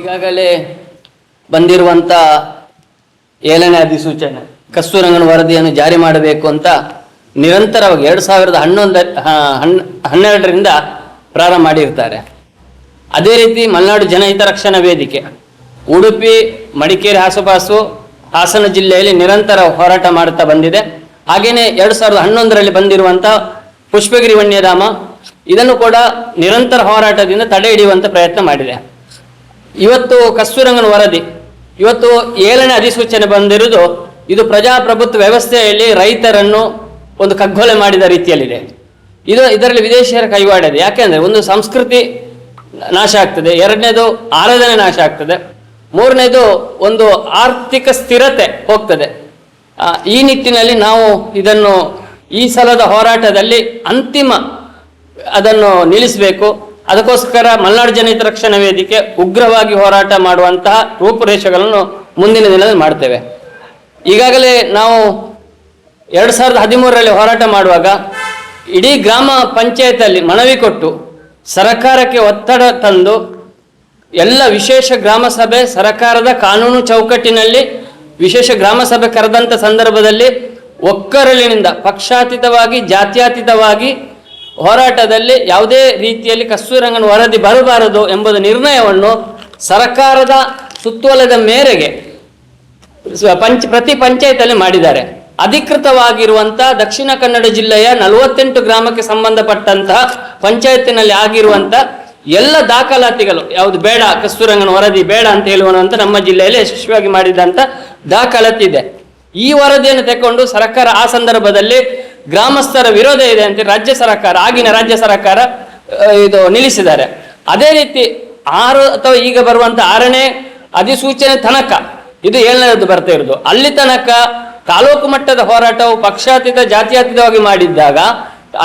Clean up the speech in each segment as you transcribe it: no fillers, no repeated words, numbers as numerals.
ಈಗಾಗಲೇ ಬಂದಿರುವಂಥ 7ನೇ ಅಧಿಸೂಚನೆ ಕಸ್ತೂರಂಗನ್ ವರದಿಯನ್ನು ಜಾರಿ ಮಾಡಬೇಕು ಅಂತ ನಿರಂತರವಾಗಿ 2012ರಿಂದ ಪ್ರಾರಂಭ ಮಾಡಿರ್ತಾರೆ. ಅದೇ ರೀತಿ ಮಲೆನಾಡು ಜನಹಿತ ರಕ್ಷಣಾ ವೇದಿಕೆ ಉಡುಪಿ, ಮಡಿಕೇರಿ, ಆಸುಪಾಸು, ಹಾಸನ ಜಿಲ್ಲೆಯಲ್ಲಿ ನಿರಂತರ ಹೋರಾಟ ಮಾಡುತ್ತಾ ಬಂದಿದೆ. ಹಾಗೆಯೇ 2011ರಲ್ಲಿ ಬಂದಿರುವಂಥ ಪುಷ್ಪಗಿರಿ ವನ್ಯಧಾಮ ಇದನ್ನು ಕೂಡ ನಿರಂತರ ಹೋರಾಟದಿಂದ ತಡೆ ಹಿಡಿಯುವಂಥ ಪ್ರಯತ್ನ ಮಾಡಿದೆ. ಇವತ್ತು ಕಸ್ತೂರಂಗನ್ ವರದಿ ಇವತ್ತು 7ನೇ ಅಧಿಸೂಚನೆ ಬಂದಿರುವುದು ಇದು ಪ್ರಜಾಪ್ರಭುತ್ವ ವ್ಯವಸ್ಥೆಯಲ್ಲಿ ರೈತರನ್ನು ಒಂದು ಕಗ್ಗೊಲೆ ಮಾಡಿದ ರೀತಿಯಲ್ಲಿದೆ. ಇದರಲ್ಲಿ ವಿದೇಶಿಯರ ಕೈವಾಡಿದೆ. ಯಾಕೆಂದರೆ ಒಂದು ಸಂಸ್ಕೃತಿ ನಾಶ ಆಗ್ತದೆ, ಎರಡನೇದು ಆರಾಧನೆ ನಾಶ ಆಗ್ತದೆ, ಮೂರನೇದು ಒಂದು ಆರ್ಥಿಕ ಸ್ಥಿರತೆ ಹೋಗ್ತದೆ. ಈ ನಿಟ್ಟಿನಲ್ಲಿ ನಾವು ಇದನ್ನು ಈ ಸಲದ ಹೋರಾಟದಲ್ಲಿ ಅಂತಿಮ ಅದನ್ನು ನಿಲ್ಲಿಸಬೇಕು. ಅದಕ್ಕೋಸ್ಕರ ಮಲೆನಾಡು ಜನಹಿತ ರಕ್ಷಣಾ ವೇದಿಕೆ ಉಗ್ರವಾಗಿ ಹೋರಾಟ ಮಾಡುವಂತಹ ರೂಪುರೇಷೆಗಳನ್ನು ಮುಂದಿನ ದಿನದಲ್ಲಿ ಮಾಡ್ತೇವೆ. ಈಗಾಗಲೇ ನಾವು 2013ರಲ್ಲಿ ಹೋರಾಟ ಮಾಡುವಾಗ ಇಡೀ ಗ್ರಾಮ ಪಂಚಾಯತಲ್ಲಿ ಮನವಿ ಕೊಟ್ಟು ಸರ್ಕಾರಕ್ಕೆ ಒತ್ತಡ ತಂದು ಎಲ್ಲ ವಿಶೇಷ ಗ್ರಾಮ ಸಭೆ ಸರ್ಕಾರದ ಕಾನೂನು ಚೌಕಟ್ಟಿನಲ್ಲಿ ವಿಶೇಷ ಗ್ರಾಮ ಸಭೆ ಕರೆದಂಥ ಸಂದರ್ಭದಲ್ಲಿ ಒಕ್ಕರಳಿನಿಂದ ಪಕ್ಷಾತೀತವಾಗಿ ಜಾತ್ಯತೀತವಾಗಿ ಹೋರಾಟದಲ್ಲಿ ಯಾವುದೇ ರೀತಿಯಲ್ಲಿ ಕಸ್ತೂರಂಗನ್ ವರದಿ ಬರಬಾರದು ಎಂಬುದು ನಿರ್ಣಯವನ್ನು ಸರ್ಕಾರದ ಸುತ್ತೋಲದ ಮೇರೆಗೆ ಪ್ರತಿ ಪಂಚಾಯತಲ್ಲಿ ಮಾಡಿದ್ದಾರೆ. ಅಧಿಕೃತವಾಗಿರುವಂಥ ದಕ್ಷಿಣ ಕನ್ನಡ ಜಿಲ್ಲೆಯ 48 ಗ್ರಾಮಕ್ಕೆ ಸಂಬಂಧಪಟ್ಟಂತಹ ಪಂಚಾಯತಿನಲ್ಲಿ ಆಗಿರುವಂಥ ಎಲ್ಲ ದಾಖಲಾತಿಗಳು ಯಾವುದು ಬೇಡ, ಕಸ್ತೂರಂಗನ್ ವರದಿ ಬೇಡ ಅಂತ ಹೇಳುವಂತ ನಮ್ಮ ಜಿಲ್ಲೆಯಲ್ಲಿ ಯಶಸ್ವಿಯಾಗಿ ಮಾಡಿದಂಥ ದಾಖಲಾತಿ ಇದೆ. ಈ ವರದಿಯನ್ನು ತೆಗೆದುಕೊಂಡು ಸರ್ಕಾರ ಆ ಸಂದರ್ಭದಲ್ಲಿ ಗ್ರಾಮಸ್ಥರ ವಿರೋಧ ಇದೆ ಅಂತ ಆಗಿನ ರಾಜ್ಯ ಸರ್ಕಾರ ಇದು ನಿಲ್ಲಿಸಿದ್ದಾರೆ. ಅದೇ ರೀತಿ 6 ಅಥವಾ ಈಗ ಬರುವಂಥ 6ನೇ ಅಧಿಸೂಚನೆ ತನಕ ಇದು 7ನೇದು ಬರ್ತಾ ಇರೋದು. ಅಲ್ಲಿ ತನಕ ತಾಲೂಕು ಮಟ್ಟದ ಹೋರಾಟವು ಪಕ್ಷಾತೀತ ಜಾತ್ಯತೀತವಾಗಿ ಮಾಡಿದ್ದಾಗ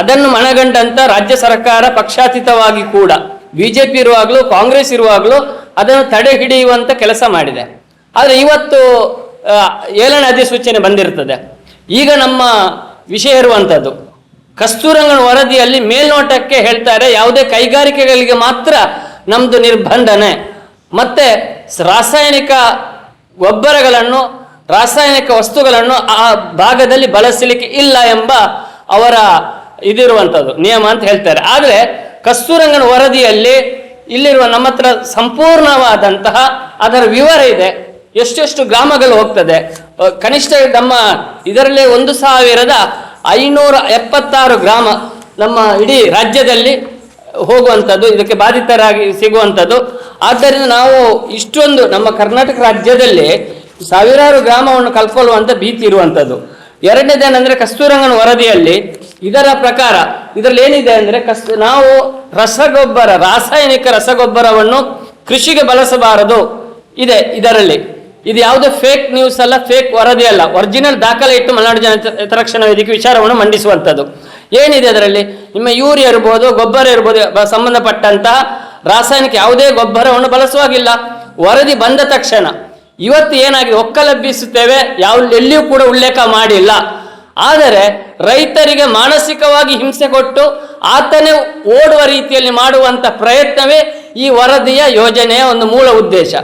ಅದನ್ನು ಮನಗಂಡಂತ ರಾಜ್ಯ ಸರ್ಕಾರ ಪಕ್ಷಾತೀತವಾಗಿ ಕೂಡ ಬಿಜೆಪಿ ಇರುವಾಗಲೂ ಕಾಂಗ್ರೆಸ್ ಇರುವಾಗಲೂ ಅದನ್ನು ತಡೆ ಹಿಡಿಯುವಂತ ಕೆಲಸ ಮಾಡಿದೆ. ಆದರೆ ಇವತ್ತು 7ನೇ ಅಧಿಸೂಚನೆ ಬಂದಿರ್ತದೆ. ಈಗ ನಮ್ಮ ವಿಷಯ ಇರುವಂಥದ್ದು ಕಸ್ತೂರಂಗನ್ ವರದಿಯಲ್ಲಿ ಮೇಲ್ನೋಟಕ್ಕೆ ಹೇಳ್ತಾರೆ ಯಾವುದೇ ಕೈಗಾರಿಕೆಗಳಿಗೆ ಮಾತ್ರ ನಮ್ದು ನಿರ್ಬಂಧನೆ, ಮತ್ತೆ ರಾಸಾಯನಿಕ ಗೊಬ್ಬರಗಳನ್ನು ರಾಸಾಯನಿಕ ವಸ್ತುಗಳನ್ನು ಆ ಭಾಗದಲ್ಲಿ ಬಳಸಲಿಕ್ಕೆ ಇಲ್ಲ ಎಂಬ ಅವರ ಇದಿರುವಂಥದ್ದು ನಿಯಮ ಅಂತ ಹೇಳ್ತಾರೆ. ಆದರೆ ಕಸ್ತೂರಂಗನ್ ವರದಿಯಲ್ಲಿ ಇಲ್ಲಿರುವ ನಮ್ಮ ಹತ್ರ ಸಂಪೂರ್ಣವಾದಂತಹ ಅದರ ವಿವರ ಇದೆ. ಎಷ್ಟೆಷ್ಟು ಗ್ರಾಮಗಳು ಹೋಗ್ತದೆ, ಕನಿಷ್ಠ ನಮ್ಮ ಇದರಲ್ಲೇ 1576 ಗ್ರಾಮ ನಮ್ಮ ಇಡೀ ರಾಜ್ಯದಲ್ಲಿ ಹೋಗುವಂಥದ್ದು, ಇದಕ್ಕೆ ಬಾಧಿತರಾಗಿ ಸಿಗುವಂಥದ್ದು. ಆದ್ದರಿಂದ ನಾವು ಇಷ್ಟೊಂದು ನಮ್ಮ ಕರ್ನಾಟಕ ರಾಜ್ಯದಲ್ಲಿ ಸಾವಿರಾರು ಗ್ರಾಮವನ್ನು ಕಲ್ಕೊಳ್ಳುವಂಥ ಭೀತಿ ಇರುವಂಥದ್ದು. ಎರಡನೇದೇನೆಂದರೆ ಕಸ್ತೂರಂಗನ್ ವರದಿಯಲ್ಲಿ ಇದರ ಪ್ರಕಾರ ಇದರಲ್ಲಿ ಏನಿದೆ ಅಂದರೆ ನಾವು ರಾಸಾಯನಿಕ ರಸಗೊಬ್ಬರವನ್ನು ಕೃಷಿಗೆ ಬಳಸಬಾರದು ಇದೆ ಇದರಲ್ಲಿ. ಇದು ಯಾವುದೇ ಫೇಕ್ ನ್ಯೂಸ್ ಅಲ್ಲ, ಫೇಕ್ ವರದಿ ಅಲ್ಲ, ಒರಿಜಿನಲ್ ದಾಖಲೆ ಇಟ್ಟು ಮಲೆನಾಡು ಜನಹಿತ ರಕ್ಷಣಾ ವೇದಿಕೆ ವಿಚಾರವನ್ನು ಮಂಡಿಸುವಂಥದ್ದು. ಏನಿದೆ ಅದರಲ್ಲಿ ನಿಮ್ಮ ಯೂರಿಯಾ ಇರ್ಬೋದು, ಗೊಬ್ಬರ ಇರ್ಬೋದು, ಸಂಬಂಧಪಟ್ಟಂತಹ ರಾಸಾಯನಿಕ ಯಾವುದೇ ಗೊಬ್ಬರವನ್ನು ಬಳಸುವಾಗಿಲ್ಲ. ವರದಿ ಬಂದ ತಕ್ಷಣ ಇವತ್ತು ಏನಾಗಿದೆ ಒಕ್ಕಲೆಬ್ಬಿಸುತ್ತೇವೆ ಎಲ್ಲಿಯೂ ಕೂಡ ಉಲ್ಲೇಖ ಮಾಡಿಲ್ಲ. ಆದರೆ ರೈತರಿಗೆ ಮಾನಸಿಕವಾಗಿ ಹಿಂಸೆ ಕೊಟ್ಟು ಆತನೇ ಓಡುವ ರೀತಿಯಲ್ಲಿ ಮಾಡುವಂಥ ಪ್ರಯತ್ನವೇ ಈ ವರದಿಯ ಯೋಜನೆಯ ಒಂದು ಮೂಲ ಉದ್ದೇಶ.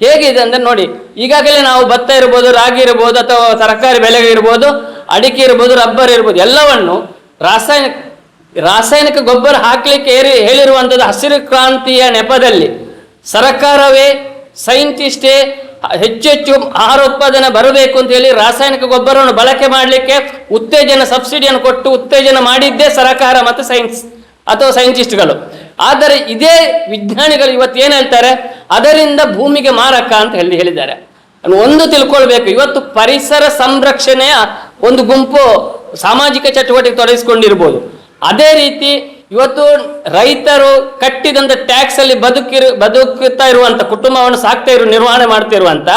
ಹೇಗಿದೆ ಅಂದರೆ ನೋಡಿ, ಈಗಾಗಲೇ ನಾವು ಭತ್ತ ಇರ್ಬೋದು, ರಾಗಿ ಇರ್ಬೋದು, ಅಥವಾ ತರಕಾರಿ ಬೆಲೆ ಇರ್ಬೋದು, ಅಡಿಕೆ ಇರ್ಬೋದು, ರಬ್ಬರ್ ಇರ್ಬೋದು, ಎಲ್ಲವನ್ನು ರಾಸಾಯನಿಕ ಗೊಬ್ಬರ ಹಾಕಲಿಕ್ಕೆ ಹೇಳಿರುವಂಥದ್ದು ಹಸಿರು ಕ್ರಾಂತಿಯ ನೆಪದಲ್ಲಿ ಸರ್ಕಾರವೇ ಸೈಂಟಿಸ್ಟೇ ಹೆಚ್ಚೆಚ್ಚು ಆಹಾರ ಉತ್ಪಾದನೆ ಬರಬೇಕು ಅಂತ ಹೇಳಿ ರಾಸಾಯನಿಕ ಗೊಬ್ಬರವನ್ನು ಬಳಕೆ ಮಾಡಲಿಕ್ಕೆ ಉತ್ತೇಜನ ಸಬ್ಸಿಡಿಯನ್ನು ಕೊಟ್ಟು ಉತ್ತೇಜನ ಮಾಡಿದ್ದೇ ಸರ್ಕಾರ ಮತ್ತು ಸೈಂಟಿಸ್ಟ್ಗಳು. ಆದರೆ ಇದೇ ವಿಜ್ಞಾನಿಗಳು ಇವತ್ತು ಏನು ಹೇಳ್ತಾರೆ, ಅದರಿಂದ ಭೂಮಿಗೆ ಮಾರಕ ಅಂತ ಹೇಳಿದ್ದಾರೆ. ಒಂದು ತಿಳ್ಕೊಳ್ಬೇಕು, ಇವತ್ತು ಪರಿಸರ ಸಂರಕ್ಷಣೆಯ ಒಂದು ಗುಂಪು ಸಾಮಾಜಿಕ ಚಟುವಟಿಕೆ ತೊಡಗಿಸಿಕೊಂಡಿರ್ಬೋದು. ಅದೇ ರೀತಿ ಇವತ್ತು ರೈತರು ಕಟ್ಟಿದಂಥ ಟ್ಯಾಕ್ಸ್ ಅಲ್ಲಿ ಬದುಕುತ್ತಾ ಇರುವಂತ ಕುಟುಂಬವನ್ನು ನಿರ್ವಹಣೆ ಮಾಡ್ತಿರುವಂತ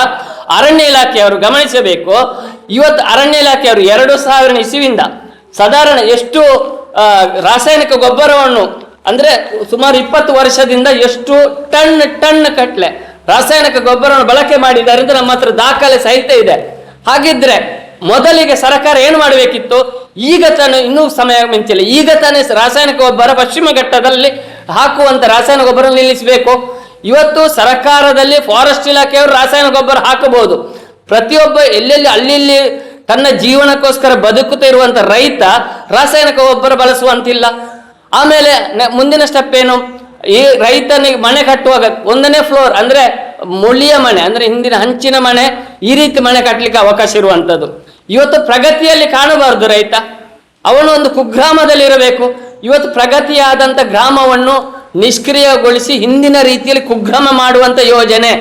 ಅರಣ್ಯ ಇಲಾಖೆಯವರು ಗಮನಿಸಬೇಕು. ಇವತ್ತು ಅರಣ್ಯ ಇಲಾಖೆಯವರು 2000 ಇಸವಿಯಿಂದ ಸಾಧಾರಣ ಎಷ್ಟು ರಾಸಾಯನಿಕ ಗೊಬ್ಬರವನ್ನು ಅಂದ್ರೆ ಸುಮಾರು 20 ವರ್ಷದಿಂದ ಎಷ್ಟು ಟನ್ ಕಟ್ಲೆ ರಾಸಾಯನಿಕ ಗೊಬ್ಬರವನ್ನು ಬಳಕೆ ಮಾಡಿದ್ದಾರೆ ಅಂತ ನಮ್ಮ ಹತ್ರ ದಾಖಲೆ ಸಹಿತ ಇದೆ. ಹಾಗಿದ್ರೆ ಮೊದಲಿಗೆ ಸರ್ಕಾರ ಏನು ಮಾಡಬೇಕಿತ್ತು, ಈಗ ತಾನು ಇನ್ನೂ ಸಮಯ ಮಿಂಚಿಲ್ಲ, ಈಗ ತಾನೇ ರಾಸಾಯನಿಕ ಗೊಬ್ಬರ ಪಶ್ಚಿಮ ಘಟ್ಟದಲ್ಲಿ ಹಾಕುವಂತ ರಾಸಾಯನಿಕ ಗೊಬ್ಬರ ನಿಲ್ಲಿಸಬೇಕು. ಇವತ್ತು ಸರ್ಕಾರದಲ್ಲಿ ಫಾರೆಸ್ಟ್ ಇಲಾಖೆಯವರು ರಾಸಾಯನಿಕ ಗೊಬ್ಬರ ಹಾಕಬಹುದು. ಪ್ರತಿಯೊಬ್ಬ ಎಲ್ಲೆಲ್ಲಿ ಅಲ್ಲಿ ತನ್ನ ಜೀವನಕ್ಕೋಸ್ಕರ ಬದುಕುತ್ತಾ ಇರುವಂತ ರೈತ ರಾಸಾಯನಿಕ ಗೊಬ್ಬರ ಬಳಸುವಂತಿಲ್ಲ. ಆಮೇಲೆ ಮುಂದಿನ ಸ್ಟೆಪ್ ಏನು, ಈ ರೈತನಿಗೆ ಮನೆ ಕಟ್ಟುವಾಗ 1ನೇ ಫ್ಲೋರ್ ಅಂದ್ರೆ ಮುಳಿಯ ಮನೆ ಅಂದ್ರೆ ಹಿಂದಿನ ಹಂಚಿನ ಮನೆ, ಈ ರೀತಿ ಮನೆ ಕಟ್ಟಲಿಕ್ಕೆ ಅವಕಾಶ ಇರುವಂತದ್ದು ಇವತ್ತು ಪ್ರಗತಿಯಲ್ಲಿ ಕಾಣಬಾರದು. ರೈತ ಅವನು ಒಂದು ಕುಗ್ರಾಮದಲ್ಲಿ ಇರಬೇಕು. ಇವತ್ತು ಪ್ರಗತಿಯಾದಂತ ಗ್ರಾಮವನ್ನು ನಿಷ್ಕ್ರಿಯಗೊಳಿಸಿ ಹಿಂದಿನ ರೀತಿಯಲ್ಲಿ ಕುಗ್ರಾಮ ಮಾಡುವಂತ ಯೋಜನೆ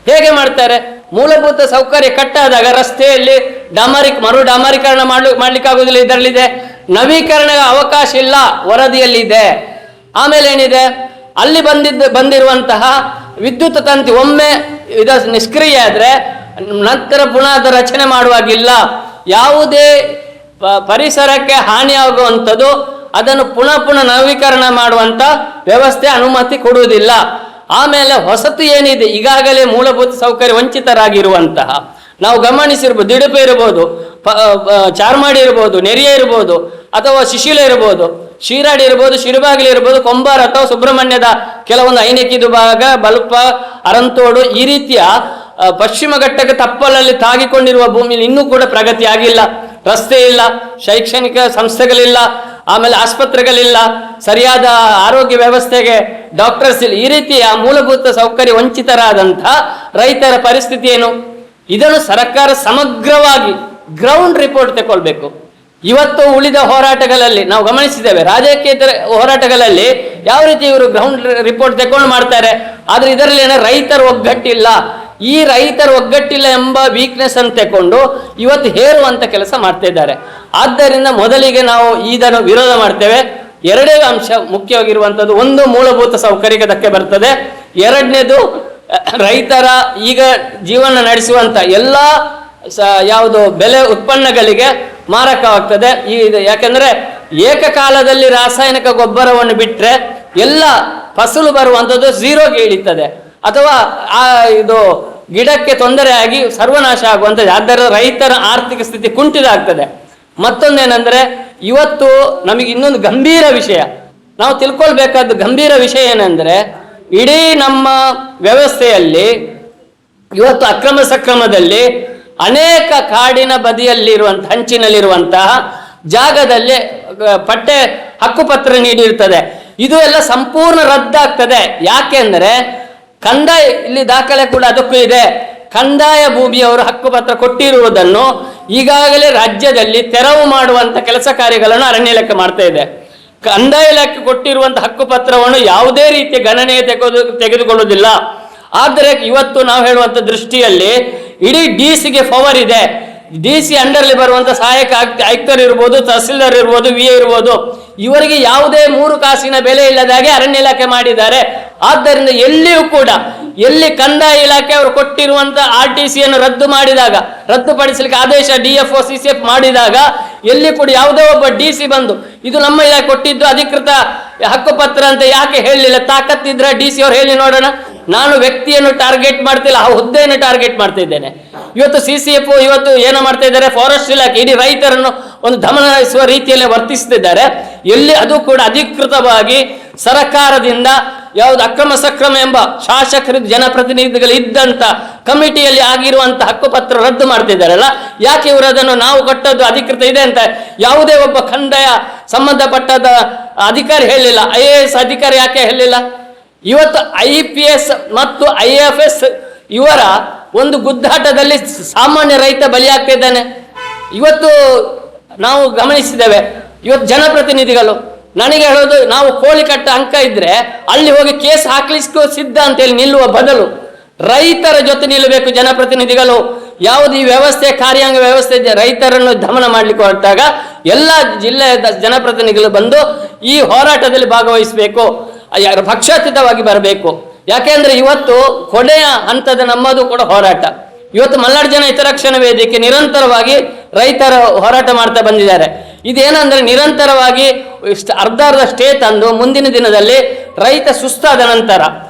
ಹೇಗೆ ಮಾಡ್ತಾರೆ? ಮೂಲಭೂತ ಸೌಕರ್ಯ ಕಟ್ಟಾದಾಗ ರಸ್ತೆಯಲ್ಲಿ ಮರು ಡಾಮರೀಕರಣ ಮಾಡ್ಲಿಕ್ಕೆ ಆಗುದಿಲ್ಲ. ಇದರಲ್ಲಿದೆ ನವೀಕರಣ ಅವಕಾಶ ಇಲ್ಲ, ವರದಿಯಲ್ಲಿದೆ. ಆಮೇಲೆ ಏನಿದೆ, ಅಲ್ಲಿ ಬಂದಿರುವಂತಹ ವಿದ್ಯುತ್ ತಂತಿ ಒಮ್ಮೆ ನಿಷ್ಕ್ರಿಯ ಆದ್ರೆ ನಂತರ ಪುನಃ ಅದು ರಚನೆ ಮಾಡುವಾಗಿಲ್ಲ. ಯಾವುದೇ ಪರಿಸರಕ್ಕೆ ಹಾನಿಯಾಗುವಂಥದ್ದು ಅದನ್ನು ಪುನಃ ನವೀಕರಣ ಮಾಡುವಂತ ವ್ಯವಸ್ಥೆ ಅನುಮತಿ ಕೊಡುವುದಿಲ್ಲ. ಆಮೇಲೆ ಹೊಸತು ಏನಿದೆ, ಈಗಾಗಲೇ ಮೂಲಭೂತ ಸೌಕರ್ಯ ವಂಚಿತರಾಗಿರುವಂತಹ ನಾವು ಗಮನಿಸಿರ್ಬೋದು. ದಿಡುಪು ಇರ್ಬೋದು, ಚಾರ್ಮಾಡಿ ಇರ್ಬೋದು, ನೆರಿಯ ಇರ್ಬೋದು, ಅಥವಾ ಶಿಶಿಲ ಇರ್ಬೋದು, ಶಿರಾಡಿ ಇರ್ಬೋದು, ಶಿರುಬಾಗಿಲು ಇರ್ಬೋದು, ಕೊಂಬಾರ ಅಥವಾ ಸುಬ್ರಹ್ಮಣ್ಯದ ಕೆಲವೊಂದು ಐನಕಿದು ಭಾಗ, ಬಲ್ಪ, ಅರಂತೋಡು, ಈ ರೀತಿಯ ಪಶ್ಚಿಮ ಘಟ್ಟಕ್ಕೆ ತಪ್ಪಲಲ್ಲಿ ತಾಗಿಕೊಂಡಿರುವ ಭೂಮಿಯಲ್ಲಿ ಇನ್ನೂ ಕೂಡ ಪ್ರಗತಿ ಆಗಿಲ್ಲ. ರಸ್ತೆ ಇಲ್ಲ, ಶೈಕ್ಷಣಿಕ ಸಂಸ್ಥೆಗಳಿಲ್ಲ, ಆಮೇಲೆ ಆಸ್ಪತ್ರೆಗಳಿಲ್ಲ, ಸರಿಯಾದ ಆರೋಗ್ಯ ವ್ಯವಸ್ಥೆಗೆ ಡಾಕ್ಟರ್ಸ್ ಇಲ್ಲ. ಈ ರೀತಿಯ ಮೂಲಭೂತ ಸೌಕರ್ಯ ವಂಚಿತರಾದಂತಹ ರೈತರ ಪರಿಸ್ಥಿತಿ ಏನು? ಇದನ್ನು ಸರ್ಕಾರ ಸಮಗ್ರವಾಗಿ ಗ್ರೌಂಡ್ ರಿಪೋರ್ಟ್ ತಗೊಳ್ಬೇಕು. ಇವತ್ತು ಉಳಿದ ಹೋರಾಟಗಳಲ್ಲಿ ನಾವು ಗಮನಿಸಿದ್ದೇವೆ, ರಾಜಕೀಯ ಹೋರಾಟಗಳಲ್ಲಿ ಯಾವ ರೀತಿ ಇವರು ಗ್ರೌಂಡ್ ರಿಪೋರ್ಟ್ ತಗೊಂಡು ಮಾಡ್ತಾರೆ. ಆದ್ರೆ ಇದರಲ್ಲಿ ರೈತರ ಒಗ್ಗಟ್ಟಿಲ್ಲ. ಈ ರೈತರ ಒಗ್ಗಟ್ಟಿಲ್ಲ ಎಂಬ ವೀಕ್ನೆಸ್ ಅನ್ನು ತಕೊಂಡು ಇವತ್ತು ಹೇರುವಂತ ಕೆಲಸ ಮಾಡ್ತಾ ಇದ್ದಾರೆ. ಆದ್ದರಿಂದ ಮೊದಲಿಗೆ ನಾವು ಇದನ್ನು ವಿರೋಧ ಮಾಡ್ತೇವೆ. ಎರಡೇ ಅಂಶ ಮುಖ್ಯವಾಗಿರುವಂಥದ್ದು, ಒಂದು ಮೂಲಭೂತ ಸೌಕರ್ಯಕ್ಕೆ ಧಕ್ಕೆ ಬರ್ತದೆ, ಎರಡನೇದು ರೈತರ ಈಗ ಜೀವನ ನಡೆಸುವಂತ ಎಲ್ಲ ಯಾವುದು ಬೆಲೆ ಉತ್ಪನ್ನಗಳಿಗೆ ಮಾರಕವಾಗ್ತದೆ. ಯಾಕೆಂದ್ರೆ ಏಕಕಾಲದಲ್ಲಿ ರಾಸಾಯನಿಕ ಗೊಬ್ಬರವನ್ನು ಬಿಟ್ರೆ ಎಲ್ಲ ಫಸಲು ಬರುವಂಥದ್ದು ಝೀರೋಗೆ ಇಳಿತದೆ, ಅಥವಾ ಇದು ಗಿಡಕ್ಕೆ ತೊಂದರೆ ಆಗಿ ಸರ್ವನಾಶ ಆಗುವಂಥದ್ದು. ಆದ್ದರಿಂದ ರೈತರ ಆರ್ಥಿಕ ಸ್ಥಿತಿ ಕುಂಠಿತಾಗ್ತದೆ. ಮತ್ತೊಂದೇನೆಂದ್ರೆ, ಇವತ್ತು ನಮಗೆ ಇನ್ನೊಂದು ಗಂಭೀರ ವಿಷಯ ನಾವು ತಿಳ್ಕೊಳ್ಬೇಕಾದ ಗಂಭೀರ ವಿಷಯ ಏನೆಂದ್ರೆ, ಇಡೀ ನಮ್ಮ ವ್ಯವಸ್ಥೆಯಲ್ಲಿ ಇವತ್ತು ಅಕ್ರಮ ಸಕ್ರಮದಲ್ಲಿ ಅನೇಕ ಕಾಡಿನ ಬದಿಯಲ್ಲಿರುವಂತಹ ಹಂಚಿನಲ್ಲಿರುವಂತಹ ಜಾಗದಲ್ಲಿ ಪಟ್ಟೆ ಹಕ್ಕುಪತ್ರ ನೀಡಿರ್ತದೆ. ಇದು ಎಲ್ಲ ಸಂಪೂರ್ಣ ರದ್ದಾಗ್ತದೆ. ಯಾಕೆಂದ್ರೆ ಕಂದಾಯ ಇಲ್ಲಿ ದಾಖಲೆ ಕೂಡ ಅದಕ್ಕೂ ಇದೆ. ಕಂದಾಯ ಭೂಮಿಯವರು ಹಕ್ಕುಪತ್ರ ಕೊಟ್ಟಿರುವುದನ್ನು ಈಗಾಗಲೇ ರಾಜ್ಯದಲ್ಲಿ ತೆರವು ಮಾಡುವಂತ ಕೆಲಸ ಕಾರ್ಯಗಳನ್ನು ಅರಣ್ಯ ಇಲಾಖೆ ಮಾಡ್ತಾ ಇದೆ. ಕಂದಾಯ ಇಲಾಖೆ ಕೊಟ್ಟಿರುವಂತ ಹಕ್ಕುಪತ್ರವನ್ನು ಯಾವುದೇ ರೀತಿಯ ಗಣನೆಗೆ ತೆಗೆದುಕೊಳ್ಳುವುದಿಲ್ಲ. ಆದರೆ ಇವತ್ತು ನಾವು ಹೇಳುವಂತ ದೃಷ್ಟಿಯಲ್ಲಿ ಇಡೀ ಡಿಸಿಗೆ ಪವರ್ ಇದೆ. ಡಿಸಿ ಅಂಡರ್ಲಿ ಬರುವಂತ ಸಹಾಯಕ ಆಯುಕ್ತರು ಇರ್ಬೋದು, ತಹಸೀಲ್ದಾರ್ ಇರ್ಬೋದು, ವಿಎ ಇರ್ಬೋದು, ಇವರಿಗೆ ಯಾವುದೇ 3 ಕಾಸಿನ ಬೆಲೆ ಇಲ್ಲದಾಗೆ ಅರಣ್ಯ ಇಲಾಖೆ ಮಾಡಿದ್ದಾರೆ. ಆದ್ದರಿಂದ ಎಲ್ಲಿಯೂ ಕೂಡ ಎಲ್ಲಿ ಕಂದಾಯ ಇಲಾಖೆ ಅವರು ಕೊಟ್ಟಿರುವಂತ RTC ಯನ್ನು ರದ್ದುಪಡಿಸಲಿಕ್ಕೆ ಆದೇಶ DFO CCF ಮಾಡಿದಾಗ ಎಲ್ಲಿ ಕೂಡ ಯಾವುದೋ ಒಬ್ಬ DC ಬಂದು ಇದು ನಮ್ಮ ಇಲಾಖೆ ಕೊಟ್ಟಿದ್ದು ಅಧಿಕೃತ ಹಕ್ಕುಪತ್ರ ಅಂತ ಯಾಕೆ ಹೇಳಲಿಲ್ಲ? ತಾಕತ್ತಿದ್ರೆ DC ಅವ್ರು ಹೇಳಿ ನೋಡೋಣ. ನಾನು ವ್ಯಕ್ತಿಯನ್ನು ಟಾರ್ಗೆಟ್ ಮಾಡ್ತಿಲ್ಲ, ಆ ಹುದ್ದೆಯನ್ನು ಟಾರ್ಗೆಟ್ ಮಾಡ್ತಾ ಇದ್ದೇನೆ. ಇವತ್ತು CCF ಇವತ್ತು ಏನು ಮಾಡ್ತಾ ಇದ್ದಾರೆ, ಫಾರೆಸ್ಟ್ ಇಲಾಖೆ ಇಡೀ ರೈತರನ್ನು ಒಂದು ದಮನಿಸುವ ರೀತಿಯಲ್ಲಿ ವರ್ತಿಸುತ್ತಿದ್ದಾರೆ. ಎಲ್ಲಿ ಅದು ಕೂಡ ಅಧಿಕೃತವಾಗಿ ಸರ್ಕಾರದಿಂದ ಯಾವುದು ಅಕ್ರಮ ಸಕ್ರಮ ಎಂಬ ಶಾಸಕರು ಜನಪ್ರತಿನಿಧಿಗಳು ಇದ್ದಂತ ಕಮಿಟಿಯಲ್ಲಿ ಆಗಿರುವಂತ ಹಕ್ಕುಪತ್ರ ರದ್ದು ಮಾಡ್ತಿದ್ದಾರಲ್ಲ, ಯಾಕೆ ಇವರು ಅದನ್ನು ನಾವು ಕೊಟ್ಟದ್ದು ಅಧಿಕೃತ ಇದೆ ಅಂತ ಯಾವುದೇ ಒಬ್ಬ ಕಂದಾಯ ಸಂಬಂಧಪಟ್ಟದ ಅಧಿಕಾರಿ ಹೇಳಲಿಲ್ಲ? IAS ಅಧಿಕಾರಿ ಯಾಕೆ ಹೇಳಲಿಲ್ಲ? ಇವತ್ತು IPS ಮತ್ತು IFS ಇವರ ಒಂದು ಗುದ್ದಾಟದಲ್ಲಿ ಸಾಮಾನ್ಯ ರೈತ ಬಲಿಯಾಗ್ತಾ ಇದ್ದಾನೆ. ಇವತ್ತು ನಾವು ಗಮನಿಸಿದ್ದೇವೆ. ಇವತ್ತು ಜನಪ್ರತಿನಿಧಿಗಳು ನನಗೆ ಹೇಳೋದು, ನಾವು ಕೋಳಿ ಕಟ್ಟ ಅಂಕ ಇದ್ರೆ ಅಲ್ಲಿ ಹೋಗಿ ಕೇಸ್ ಹಾಕ್ಲಿಕ್ಕೂ ಸಿದ್ಧ ಅಂತೇಳಿ ನಿಲ್ಲುವ ಬದಲು ರೈತರ ಜೊತೆ ನಿಲ್ಲಬೇಕು ಜನಪ್ರತಿನಿಧಿಗಳು. ಯಾವುದು ಈ ವ್ಯವಸ್ಥೆ ಕಾರ್ಯಾಂಗ ವ್ಯವಸ್ಥೆ ರೈತರನ್ನು ದಮನ ಮಾಡ್ಲಿಕ್ಕೆ ಹೊರಟಾಗ ಎಲ್ಲ ಜಿಲ್ಲೆಯ ಜನಪ್ರತಿನಿಧಿಗಳು ಬಂದು ಈ ಹೋರಾಟದಲ್ಲಿ ಭಾಗವಹಿಸಬೇಕು, ಪಕ್ಷಾತೀತವಾಗಿ ಬರಬೇಕು. ಯಾಕೆಂದ್ರೆ ಇವತ್ತು ಕೊನೆಯ ಹಂತದ ನಮ್ಮದು ಕೂಡ ಹೋರಾಟ. ಇವತ್ತು ಮಲ್ನಾಡು ಜನ ಹಿತರಕ್ಷಣಾ ವೇದಿಕೆ ನಿರಂತರವಾಗಿ ರೈತರ ಹೋರಾಟ ಮಾಡ್ತಾ ಬಂದಿದ್ದಾರೆ. ಇದೇನಂದ್ರೆ ನಿರಂತರವಾಗಿ ಅರ್ಧ ಸ್ಟೇ ತಂದು ಮುಂದಿನ ದಿನದಲ್ಲಿ ರೈತ ಸುಸ್ತಾದ ನಂತರ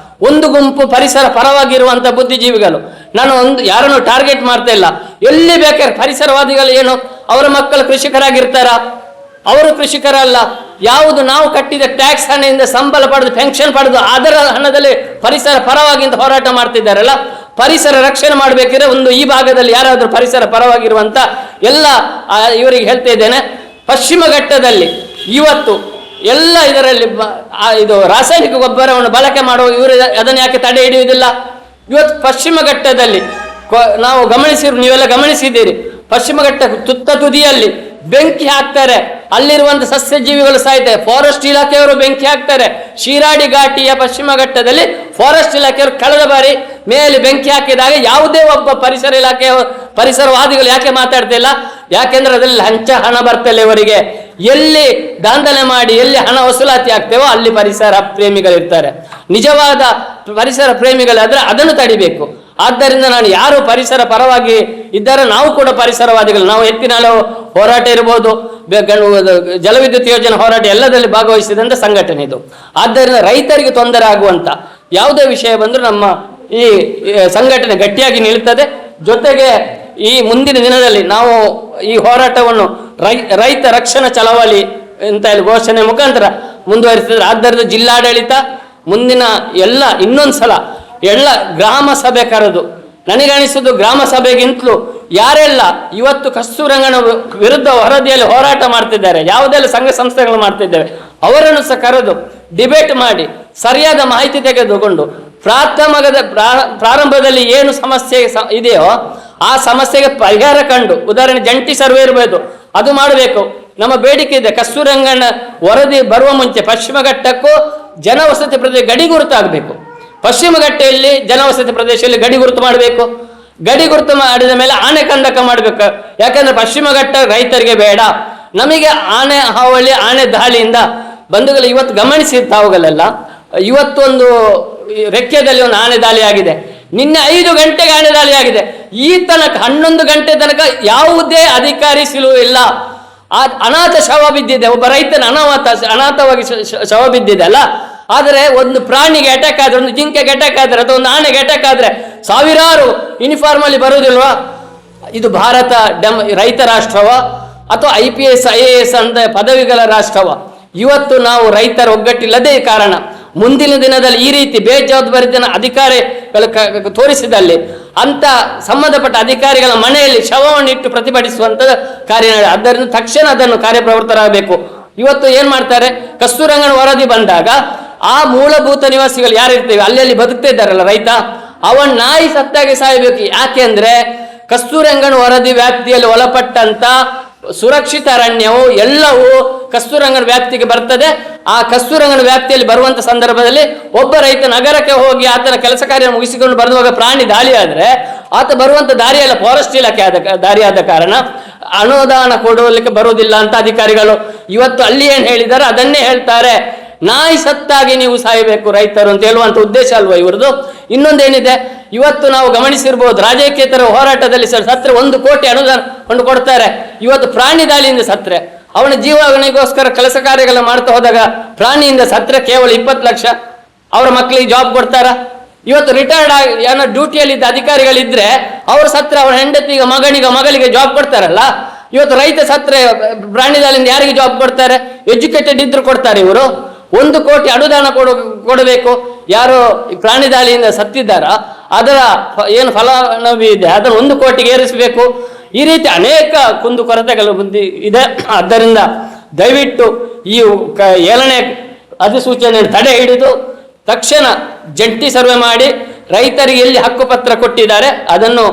ಒಂದು ಗುಂಪು ಪರಿಸರ ಪರವಾಗಿರುವಂತ ಬುದ್ಧಿಜೀವಿಗಳು, ನಾನು ಯಾರನ್ನು ಟಾರ್ಗೆಟ್ ಮಾಡ್ತಾ ಇಲ್ಲ, ಎಲ್ಲಿ ಬೇಕಾದ್ರೆ ಪರಿಸರವಾದಿಗಳು ಏನು ಅವರ ಮಕ್ಕಳು ಕೃಷಿಕರಾಗಿರ್ತಾರ? ಅವರು ಕೃಷಿಕರಲ್ಲ. ಯಾವುದು ನಾವು ಕಟ್ಟಿದ ಟ್ಯಾಕ್ಸ್ ಹಣದಿಂದ ಸಂಬಳ ಪಡೆದು ಪೆನ್ಷನ್ ಪಡೆದು ಅದರ ಹಣದಲ್ಲಿ ಪರಿಸರ ಪರವಾಗಿ ಅಂತ ಹೋರಾಟ ಮಾಡ್ತಿದ್ದಾರಲ್ಲ, ಪರಿಸರ ರಕ್ಷಣೆ ಮಾಡಬೇಕಿದ್ರೆ ಒಂದು ಈ ಭಾಗದಲ್ಲಿ ಯಾರಾದರೂ ಪರಿಸರ ಪರವಾಗಿರುವಂತ ಎಲ್ಲ ಇವರಿಗೆ ಹೇಳ್ತಾ ಇದ್ದೇನೆ, ಪಶ್ಚಿಮ ಘಟ್ಟದಲ್ಲಿ ಇವತ್ತು ಎಲ್ಲ ಇದರಲ್ಲಿ ಇದು ರಾಸಾಯನಿಕ ಗೊಬ್ಬರವನ್ನು ಬಳಕೆ ಮಾಡುವ ಇವರು ಅದನ್ನು ಯಾಕೆ ತಡೆ ಹಿಡಿಯುವುದಿಲ್ಲ? ಇವತ್ತು ಪಶ್ಚಿಮ ಘಟ್ಟದಲ್ಲಿ ನಾವು ನೀವೆಲ್ಲ ಗಮನಿಸಿದ್ದೀರಿ, ಪಶ್ಚಿಮ ಘಟ್ಟ ತುತ್ತ ತುದಿಯಲ್ಲಿ ಬೆಂಕಿ ಹಾಕ್ತಾರೆ, ಅಲ್ಲಿರುವಂತ ಸಸ್ಯ ಜೀವಿಗಳು ಸಾಯ್ತಾರೆ, ಫಾರೆಸ್ಟ್ ಇಲಾಖೆಯವರು ಬೆಂಕಿ ಹಾಕ್ತಾರೆ. ಶಿರಾಡಿ ಘಾಟಿಯ ಪಶ್ಚಿಮ ಘಟ್ಟದಲ್ಲಿ ಫಾರೆಸ್ಟ್ ಇಲಾಖೆಯವರು ಕಳೆದ ಬಾರಿ ಮೇಲೆ ಬೆಂಕಿ ಹಾಕಿದಾಗ ಯಾವುದೇ ಒಬ್ಬ ಪರಿಸರ ಇಲಾಖೆಯ ಪರಿಸರವಾದಿಗಳು ಯಾಕೆ ಮಾತಾಡ್ತಿಲ್ಲ? ಯಾಕೆಂದ್ರೆ ಅದರಲ್ಲಿ ಹಣ ಬರ್ತಲ್ಲ ಇವರಿಗೆ. ಎಲ್ಲಿ ದಾಂಧಲೆ ಮಾಡಿ ಎಲ್ಲಿ ಹಣ ವಸೂಲಾತಿ ಆಗ್ತೇವೋ ಅಲ್ಲಿ ಪರಿಸರ ಪ್ರೇಮಿಗಳಿರ್ತಾರೆ. ನಿಜವಾದ ಪರಿಸರ ಪ್ರೇಮಿಗಳಾದ್ರೆ ಅದನ್ನು ತಡಿಬೇಕು. ಆದ್ದರಿಂದ ನಾನು ಯಾರು ಪರಿಸರ ಪರವಾಗಿ ಇದ್ದಾರೆ, ನಾವು ಕೂಡ ಪರಿಸರವಾದಿಗಳು. ನಾವು ಎತ್ತಿನಾಳ ಹೋರಾಟ ಇರ್ಬೋದು, ಜಲವಿದ್ಯುತ್ ಯೋಜನೆ ಹೋರಾಟ ಎಲ್ಲದಲ್ಲಿ ಭಾಗವಹಿಸಿದಂತ ಸಂಘಟನೆ ಇದು. ಆದ್ದರಿಂದ ರೈತರಿಗೆ ತೊಂದರೆ ಆಗುವಂತ ಯಾವುದೇ ವಿಷಯ ಬಂದರೂ ನಮ್ಮ ಈ ಸಂಘಟನೆ ಗಟ್ಟಿಯಾಗಿ ನಿಲ್ತದೆ. ಜೊತೆಗೆ ಈ ಮುಂದಿನ ದಿನದಲ್ಲಿ ನಾವು ಈ ಹೋರಾಟವನ್ನು ರೈತ ರಕ್ಷಣಾ ಚಳವಳಿ ಅಂತ ಹೇಳಿ ಘೋಷಣೆ ಮುಖಾಂತರ ಮುಂದುವರಿಸಿದ್ರೆ, ಆದ್ದರಿಂದ ಜಿಲ್ಲಾಡಳಿತ ಮುಂದಿನ ಇನ್ನೊಂದ್ಸಲ ಎಲ್ಲ ಗ್ರಾಮ ಸಭೆ ಕರೆದು, ನನಗನಿಸುವುದು ಗ್ರಾಮ ಸಭೆಗಿಂತಲೂ ಯಾರೆಲ್ಲ ಇವತ್ತು ಕಸ್ತೂರಂಗನ ವಿರುದ್ಧ ವರದಿಯಲ್ಲಿ ಹೋರಾಟ ಮಾಡ್ತಿದ್ದಾರೆ, ಯಾವುದೆಲ್ಲ ಸಂಘ ಸಂಸ್ಥೆಗಳು ಮಾಡ್ತಿದ್ದೇವೆ, ಅವರನ್ನು ಸಹ ಕರೆದು ಡಿಬೇಟ್ ಮಾಡಿ ಸರಿಯಾದ ಮಾಹಿತಿ ತೆಗೆದುಕೊಂಡು ಪ್ರಾರಂಭದಲ್ಲಿ ಏನು ಸಮಸ್ಯೆ ಇದೆಯೋ ಆ ಸಮಸ್ಯೆಗೆ ಪರಿಹಾರ ಕಂಡು, ಉದಾಹರಣೆ ಜಂಟಿ ಸರ್ವೆ ಇರಬಹುದು, ಅದು ಮಾಡಬೇಕು. ನಮ್ಮ ಬೇಡಿಕೆ ಇದೆ, ಕಸ್ತೂರಂಗನ ವರದಿ ಬರುವ ಮುಂಚೆ ಪಶ್ಚಿಮ ಘಟ್ಟಕ್ಕೂ ಜನವಸತಿ ಪ್ರದೇಶ ಗಡಿ ಗುರುತಾಗಬೇಕು. ಪಶ್ಚಿಮ ಘಟ್ಟದಲ್ಲಿ ಜನವಸತಿ ಪ್ರದೇಶದಲ್ಲಿ ಗಡಿ ಗುರುತು ಮಾಡಬೇಕು. ಗಡಿ ಗುರುತು ಮಾಡಿದ ಮೇಲೆ ಆನೆ ಕಂದಕ ಮಾಡಬೇಕು. ಯಾಕಂದ್ರೆ ಪಶ್ಚಿಮ ಘಟ್ಟ ರೈತರಿಗೆ ಬೇಡ. ನಮಗೆ ಆನೆ ಹಾವಳಿ, ಆನೆ ದಾಳಿಯಿಂದ ಬಂಧುಗಳು ಇವತ್ತು ಗಮನಿಸಿದ್ದಾವುಗಳೆಲ್ಲ, ಇವತ್ತೊಂದು ರೆಕ್ಕೆದಲ್ಲಿ ಒಂದು ಆನೆ ದಾಳಿ ಆಗಿದೆ, ನಿನ್ನೆ 5 ಗಂಟೆಗೆ ಆನೆ ದಾಳಿ ಆಗಿದೆ. ಈ ತನಕ 11 ಗಂಟೆ ತನಕ ಯಾವುದೇ ಅಧಿಕಾರಿ ಸಿಲುವು ಇಲ್ಲ. ಅನಾಥ ಶವ ಬಿದ್ದಿದೆ, ಒಬ್ಬ ರೈತನ ಅನಾಥವಾಗಿ ಶವ ಬಿದ್ದಿದೆ ಅಲ್ಲ. ಆದರೆ ಒಂದು ಪ್ರಾಣಿಗೆ ಅಟ್ಯಾಕ್ ಆದ್ರೆ, ಒಂದು ಜಿಂಕೆಗೆ ಅಟ್ಯಾಕ್ ಆದ್ರೆ ಅಥವಾ ಒಂದು ಆನೆಗೆ ಅಟ್ಯಾಕ್ ಆದ್ರೆ ಸಾವಿರಾರು ಯೂನಿಫಾರ್ಮ್ ಅಲ್ಲಿ ಬರುವುದಿಲ್ವಾ? ಇದು ಭಾರತ ರೈತ ರಾಷ್ಟ್ರವ ಅಥವಾ IPS IAS ಅಂತ ಪದವಿಗಳ ರಾಷ್ಟ್ರವ? ಇವತ್ತು ನಾವು ರೈತರ ಒಗ್ಗಟ್ಟಿಲ್ಲದೇ ಕಾರಣ ಮುಂದಿನ ದಿನದಲ್ಲಿ ಈ ರೀತಿ ಬೇಜವಾಬ್ದಾರಿತನ ಅಧಿಕಾರಿಗಳು ತೋರಿಸಿದಲ್ಲಿ ಅಂತ ಸಂಬಂಧಪಟ್ಟ ಅಧಿಕಾರಿಗಳ ಮನೆಯಲ್ಲಿ ಶವವನ್ನು ಇಟ್ಟು ಪ್ರತಿಭಟಿಸುವಂತ ಕಾರ್ಯ. ಆದ್ದರಿಂದ ತಕ್ಷಣ ಅದನ್ನು ಕಾರ್ಯಪ್ರವೃತ್ತರಾಗಬೇಕು. ಇವತ್ತು ಏನ್ ಮಾಡ್ತಾರೆ, ಕಸ್ತೂರಂಗನ ವರದಿ ಬಂದಾಗ ಆ ಮೂಲಭೂತ ನಿವಾಸಿಗಳು ಯಾರಿರ್ತೇವೆ ಅಲ್ಲಿ ಬದುಕ್ತಾ ಇದ್ದಾರಲ್ಲ ರೈತ, ಅವನ್ ನಾಯಿ ಸತ್ತಾಗಿ ಸಾಯಬೇಕು. ಯಾಕೆಂದ್ರೆ ಕಸ್ತೂರಂಗನ ವರದಿ ವ್ಯಾಪ್ತಿಯಲ್ಲಿ ಒಳಪಟ್ಟಂತ ಸುರಕ್ಷಿತ ಅರಣ್ಯವು ಎಲ್ಲವೂ ಕಸ್ತೂರಂಗನ ವ್ಯಾಪ್ತಿಗೆ ಬರ್ತದೆ. ಆ ಕಸ್ತೂರಂಗನ ವ್ಯಾಪ್ತಿಯಲ್ಲಿ ಬರುವಂತ ಸಂದರ್ಭದಲ್ಲಿ ಒಬ್ಬ ರೈತ ನಗರಕ್ಕೆ ಹೋಗಿ ಆತನ ಕೆಲಸ ಕಾರ್ಯ ಮುಗಿಸಿಕೊಂಡು ಬರುವಾಗ ಪ್ರಾಣಿ ದಾಳಿ ಆದ್ರೆ ಆತ ಬರುವಂತ ದಾರಿಯಲ್ಲ ಫಾರೆಸ್ಟ್ ಇಲಾಖೆ ದಾರಿ ಆದ ಕಾರಣ ಅನುದಾನ ಕೊಡಲಿಕ್ಕೆ ಬರುವುದಿಲ್ಲ ಅಂತ ಅಧಿಕಾರಿಗಳು ಇವತ್ತು ಅಲ್ಲಿ ಏನ್ ಹೇಳಿದ್ದಾರೆ ಅದನ್ನೇ ಹೇಳ್ತಾರೆ. ನಾಯಿ ಸತ್ತಾಗಿ ನೀವು ಸಾಯಬೇಕು ರೈತರು ಅಂತ ಹೇಳುವಂತ ಉದ್ದೇಶ ಅಲ್ವಾ ಇವರದು? ಇನ್ನೊಂದೇನಿದೆ, ಇವತ್ತು ನಾವು ಗಮನಿಸಿರ್ಬೋದು, ರಾಜಕೀಯೇತರ ಹೋರಾಟದಲ್ಲಿ ಸತ್ರೆ 1 ಕೋಟಿ ಅನುದಾನ ಕೊಂಡು ಕೊಡ್ತಾರೆ. ಇವತ್ತು ಪ್ರಾಣಿ ದಾಳಿಯಿಂದ ಸತ್ರೆ ಅವನ ಜೀವನಿಗೋಸ್ಕರ ಕೆಲಸ ಕಾರ್ಯಗಳ ಮಾಡ್ತಾ ಹೋದಾಗ ಪ್ರಾಣಿಯಿಂದ ಸತ್ರೆ ಕೇವಲ 20 ಲಕ್ಷ. ಅವರ ಮಕ್ಕಳಿಗೆ ಜಾಬ್ ಕೊಡ್ತಾರ? ಇವತ್ತು ರಿಟೈರ್ಡ್ ಆಗಿ ಏನೋ ಡ್ಯೂಟಿಯಲ್ಲಿದ್ದ ಅಧಿಕಾರಿಗಳಿದ್ರೆ ಅವ್ರ ಸತ್ರೆ ಅವರ ಹೆಂಡತಿಗೆ ಮಗಳಿಗೆ ಜಾಬ್ ಕೊಡ್ತಾರಲ್ಲ. ಇವತ್ತು ರೈತ ಸತ್ರೆ ಪ್ರಾಣಿ ದಾಳಿಯಿಂದ ಯಾರಿಗೆ ಜಾಬ್ ಕೊಡ್ತಾರೆ? ಎಜುಕೇಟೆಡ್ ಇದ್ರು ಕೊಡ್ತಾರೆ ಇವರು. 1 ಕೋಟಿ ಅನುದಾನ ಕೊಡಬೇಕು. ಯಾರು ಪ್ರಾಣಿ ದಾಳಿಯಿಂದ ಸತ್ತಿದ್ದಾರ ಅದರ ಏನು ಫಲಾನುಭವಿ ಇದೆ ಅದನ್ನು 1 ಕೋಟಿಗೆ ಏರಿಸಬೇಕು. ಈ ರೀತಿ ಅನೇಕ ಕುಂದುಕೊರತೆಗಳು ಇದೆ. ಆದ್ದರಿಂದ ದಯವಿಟ್ಟು ಈ 7ನೇ ಅಧಿಸೂಚನೆ ತಡೆ ಹಿಡಿದು ತಕ್ಷಣ ಜಂಟಿ ಸರ್ವೆ ಮಾಡಿ ರೈತರಿಗೆ ಎಲ್ಲಿ ಹಕ್ಕುಪತ್ರ ಕೊಟ್ಟಿದ್ದಾರೆ ಅದನ್ನು